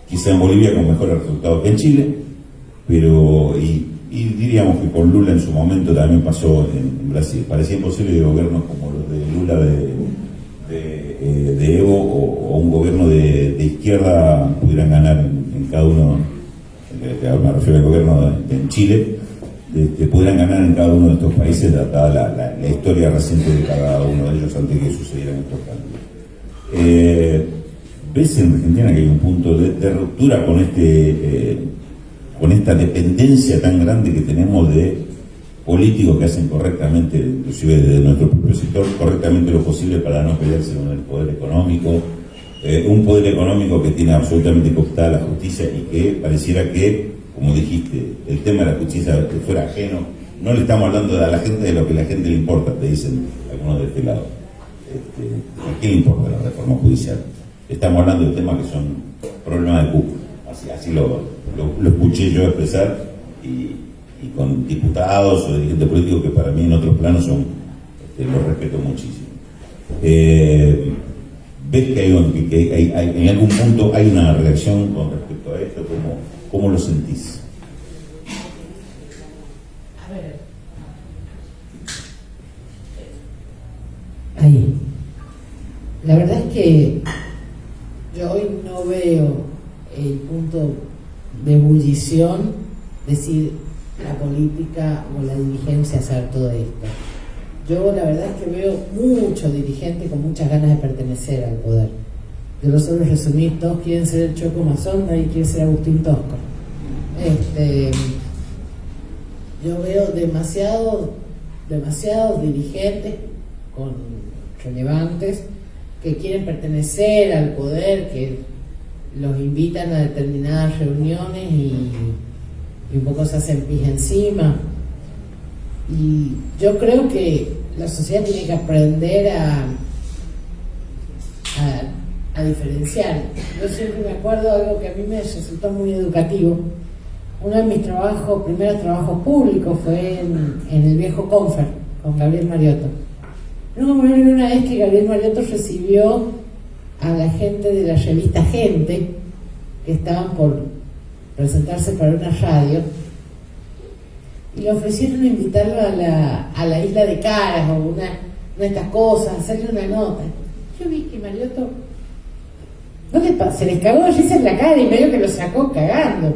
quizá en Bolivia con mejores resultados que en Chile, pero y diríamos que con Lula en su momento también pasó en Brasil. Parecía imposible que gobiernos como los de Lula de Evo o un gobierno de izquierda pudieran ganar en cada uno, me refiero al gobierno en Chile, que pudieran ganar en cada uno de estos países, dada la historia reciente de cada uno de ellos antes de que sucedieran estos cambios. ¿Ves en Argentina que hay un punto de ruptura con esta dependencia tan grande que tenemos de políticos que hacen correctamente, inclusive desde nuestro propio sector, correctamente lo posible para no pelearse con el poder económico? Un poder económico que tiene absolutamente cooptada la justicia y que pareciera que, como dijiste, el tema de la justicia que fuera ajeno. No le estamos hablando a la gente de lo que a la gente le importa, te dicen algunos de este lado. ¿A qué le importa la reforma judicial? Estamos hablando de temas que son problemas de cupo. Así lo escuché yo expresar, y con diputados o dirigentes políticos que para mí en otros planos son, los respeto muchísimo. ¿Ves que en algún punto hay una reacción con respecto a esto? ¿Cómo lo sentís?
A ver. Ahí. La verdad es que yo hoy no veo el punto de ebullición, decir la política o la dirigencia hacer todo esto. Yo la verdad es que veo mucho dirigente con muchas ganas de pertenecer al poder. Yo lo suelo resumir, todos quieren ser el Choco Mazón, nadie quiere ser Agustín Tosco. Yo veo demasiados dirigentes relevantes que quieren pertenecer al poder, que los invitan a determinadas reuniones y un poco se hacen pis encima. Y yo creo que la sociedad tiene que aprender a diferenciar. Yo siempre me acuerdo de algo que a mí me resultó muy educativo. Uno de mis primeros trabajos públicos fue en el viejo Confer, con Gabriel Mariotto. No me olvidé una vez que Gabriel Mariotto recibió a la gente de la revista Gente, que estaban por presentarse para una radio, y le ofrecieron invitarlo a la Isla de Caras o una de estas cosas, hacerle una nota. Yo vi que Mariotto se les cagó de risa en la cara y medio que lo sacó cagando.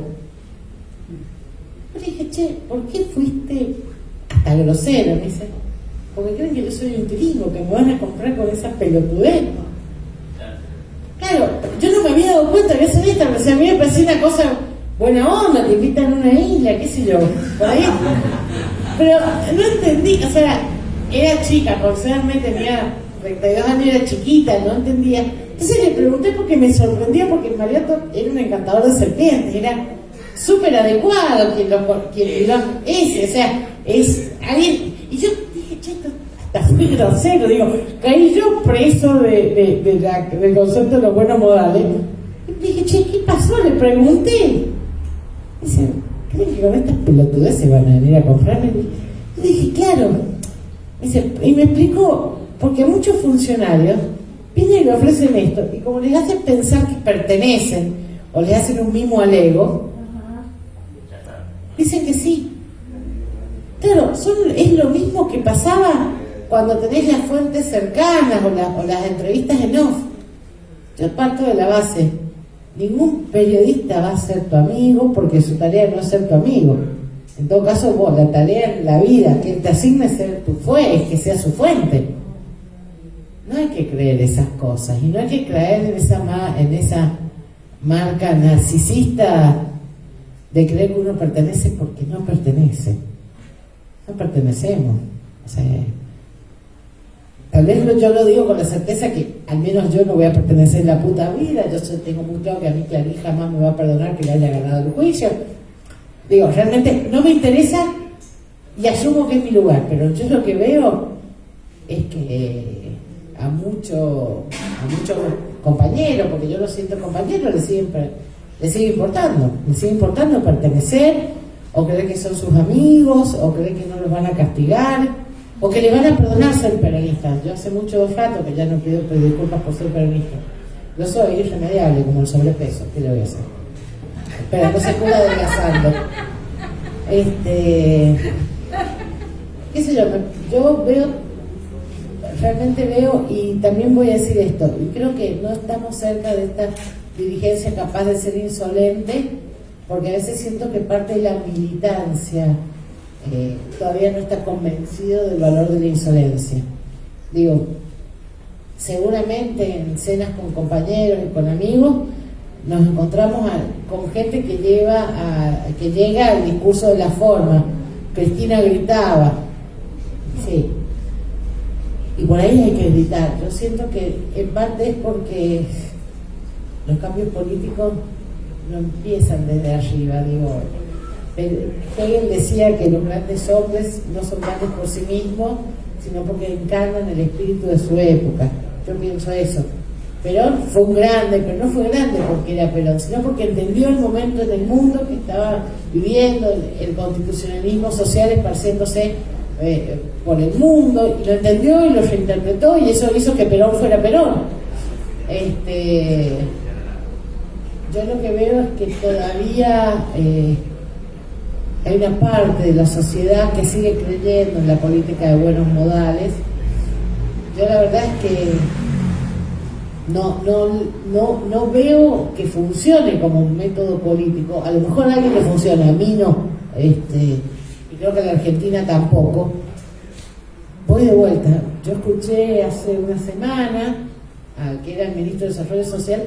Yo le dije, che, ¿por qué fuiste hasta grosero? Me dice, porque creen que yo soy un gringo, que me van a comprar con esa pelotudez. Claro, yo no me había dado cuenta que eso era, o sea, a mí me parecía una cosa buena onda, te invitan a una isla, qué sé yo, por ahí. Pero no entendí, o sea, era chica, aproximadamente tenía 32 años, era chiquita, no entendía. Entonces le pregunté porque me sorprendió, porque Mariotto era un encantador de serpientes, era súper adecuado ese, o sea, es alguien. Y yo dije, che, hasta fui grosero, digo, caí yo preso del concepto de los buenos modales. Y dije, che, ¿qué pasó? Le pregunté. Dice, ¿creen que con estas pelotudeces van a venir a comprarme? Y dije, claro. Dice, y me explicó, porque muchos funcionarios vienen y le ofrecen esto, y como les hacen pensar que pertenecen, o les hacen un mimo al ego, dicen que sí. Claro, es lo mismo que pasaba cuando tenés las fuentes cercanas o las entrevistas en off. Yo parto de la base, ningún periodista va a ser tu amigo porque su tarea no es ser tu amigo. En todo caso, vos, la tarea en la vida que te asigne ser es que sea su fuente. No hay que creer esas cosas y no hay que creer en esa marca narcisista de creer que uno pertenece porque no pertenece. No pertenecemos. O sea, tal vez yo lo digo con la certeza que al menos yo no voy a pertenecer en la puta vida. Yo tengo muy claro que a mí Clarín jamás me va a perdonar que le haya ganado el juicio. Digo, realmente no me interesa y asumo que es mi lugar, pero yo lo que veo es que a muchos compañeros, porque yo lo siento compañeros, les sigue importando pertenecer, o creer que son sus amigos, o creer que no los van a castigar, o que les van a perdonar ser peronistas. Yo hace mucho rato que ya no pido disculpas por ser peronista. Yo soy irremediable como el sobrepeso, ¿qué le voy a hacer? Pero no se cura adelgazando. Qué sé yo realmente veo, y también voy a decir esto, y creo que no estamos cerca de esta dirigencia capaz de ser insolente, porque a veces siento que parte de la militancia todavía no está convencido del valor de la insolencia. Digo, seguramente en cenas con compañeros y con amigos nos encontramos con gente que llega al discurso de la forma. Cristina gritaba, sí, y por ahí hay que gritar. Yo siento que en parte es porque los cambios políticos no empiezan desde arriba. Digo, Hegel decía que los grandes hombres no son grandes por sí mismos, sino porque encarnan el espíritu de su época. Yo pienso eso. Perón fue un grande, pero no fue grande porque era Perón, sino porque entendió el momento en el mundo que estaba viviendo, el constitucionalismo social esparciéndose por el mundo, y lo entendió y lo reinterpretó, y eso hizo que Perón fuera Perón. Yo lo que veo es que todavía hay una parte de la sociedad que sigue creyendo en la política de buenos modales. Yo la verdad es que no veo que funcione como un método político. A lo mejor a alguien le funciona, a mí no, y creo que a la Argentina tampoco. Voy de vuelta. Yo escuché hace una semana al que era el ministro de Desarrollo Social,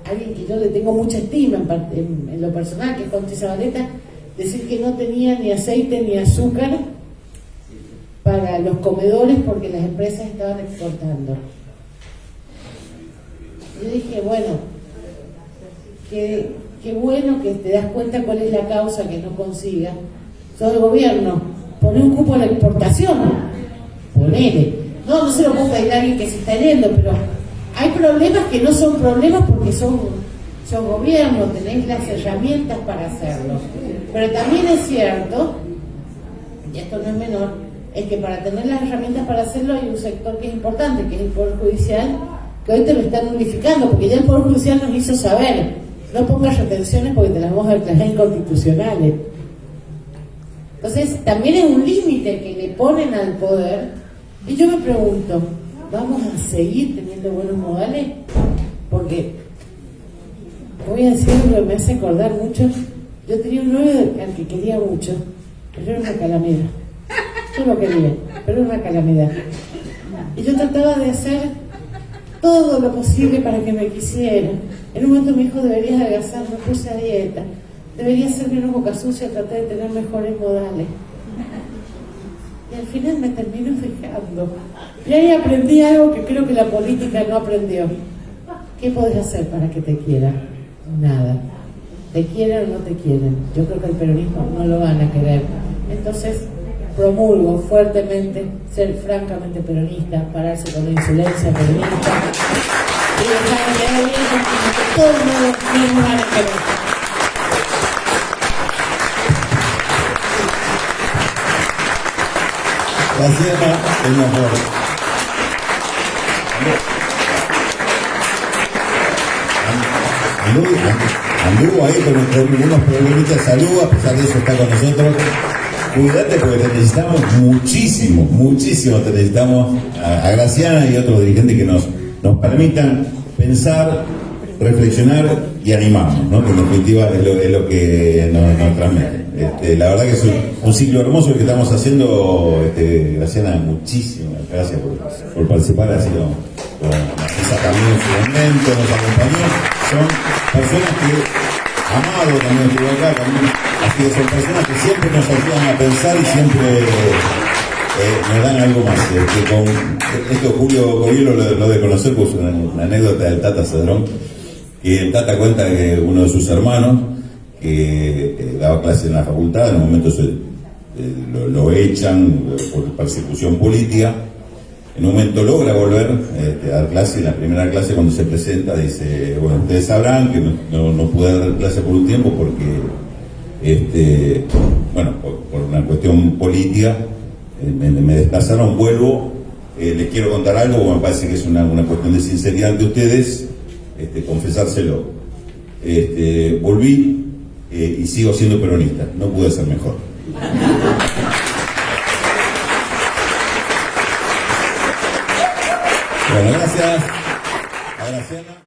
alguien que yo le tengo mucha estima en lo personal, que es Conchi Zabaleta, decir que no tenía ni aceite ni azúcar para los comedores porque las empresas estaban exportando. Yo dije, bueno, qué bueno que te das cuenta cuál es la causa que no consiga. Sos el gobierno, poné un cupo a la exportación, ponele. No se lo puedo pedir a alguien que se está yendo, pero hay problemas que no son problemas porque son gobierno, tenéis las herramientas para hacerlo. Pero también es cierto, y esto no es menor, es que para tener las herramientas para hacerlo hay un sector que es importante, que es el Poder Judicial, que hoy te lo están unificando, porque ya el Poder Judicial nos hizo saber, no pongas retenciones porque te las vamos a declarar inconstitucionales. Entonces, también es un límite que le ponen al poder, y yo me pregunto, ¿vamos a seguir teniendo buenos modales? Porque, voy a decir algo que me hace acordar mucho, yo tenía un novio al que quería mucho, pero era una calamidad. Yo lo quería, pero era una calamidad. Y yo trataba de hacer todo lo posible para que me quisiera. En un momento me dijo, deberías adelgazar, me puse a dieta, deberías ser menos boca sucia, tratar de tener mejores modales. Y al final me terminó fijando. Y ahí aprendí algo que creo que la política no aprendió. ¿Qué podés hacer para que te quieran? Nada. ¿Te quieren o no te quieren? Yo creo que el peronismo no lo van a querer. Entonces, promulgo fuertemente ser francamente peronista, pararse con la insolencia peronista y dejar de quedar bien que todo el mundo no van a querer.
Graciana es mejor. Anduvo ahí con algunos problemitas de salud, a pesar de eso está con nosotros. Cuídate porque te necesitamos muchísimo te necesitamos a Graciana y a otros dirigentes que nos permitan pensar, reflexionar y animarnos, ¿no? Que en definitiva es lo que nos transmite. La verdad que es un ciclo hermoso el que estamos haciendo. Graciana, muchísimas gracias por participar, ha sido esa también en su momento, nos acompañó. Son personas que, Amado también estuvo acá, también, así que son personas que siempre nos ayudan a pensar y siempre nos dan algo más. Con esto Julio Covielo lo de conocer, pues una anécdota del Tata Cedrón, que el Tata cuenta que uno de sus hermanos, que daba clases en la facultad, en un momento lo echan por persecución política. En un momento logra volver a dar clase. En la primera clase, cuando se presenta, dice, bueno, ustedes sabrán que no pude dar clase por un tiempo porque, por una cuestión política, me desplazaron, vuelvo, les quiero contar algo, porque me parece que es una cuestión de sinceridad de ustedes, confesárselo. Volví y sigo siendo peronista, no pude ser mejor. Bueno, gracias. Gracias.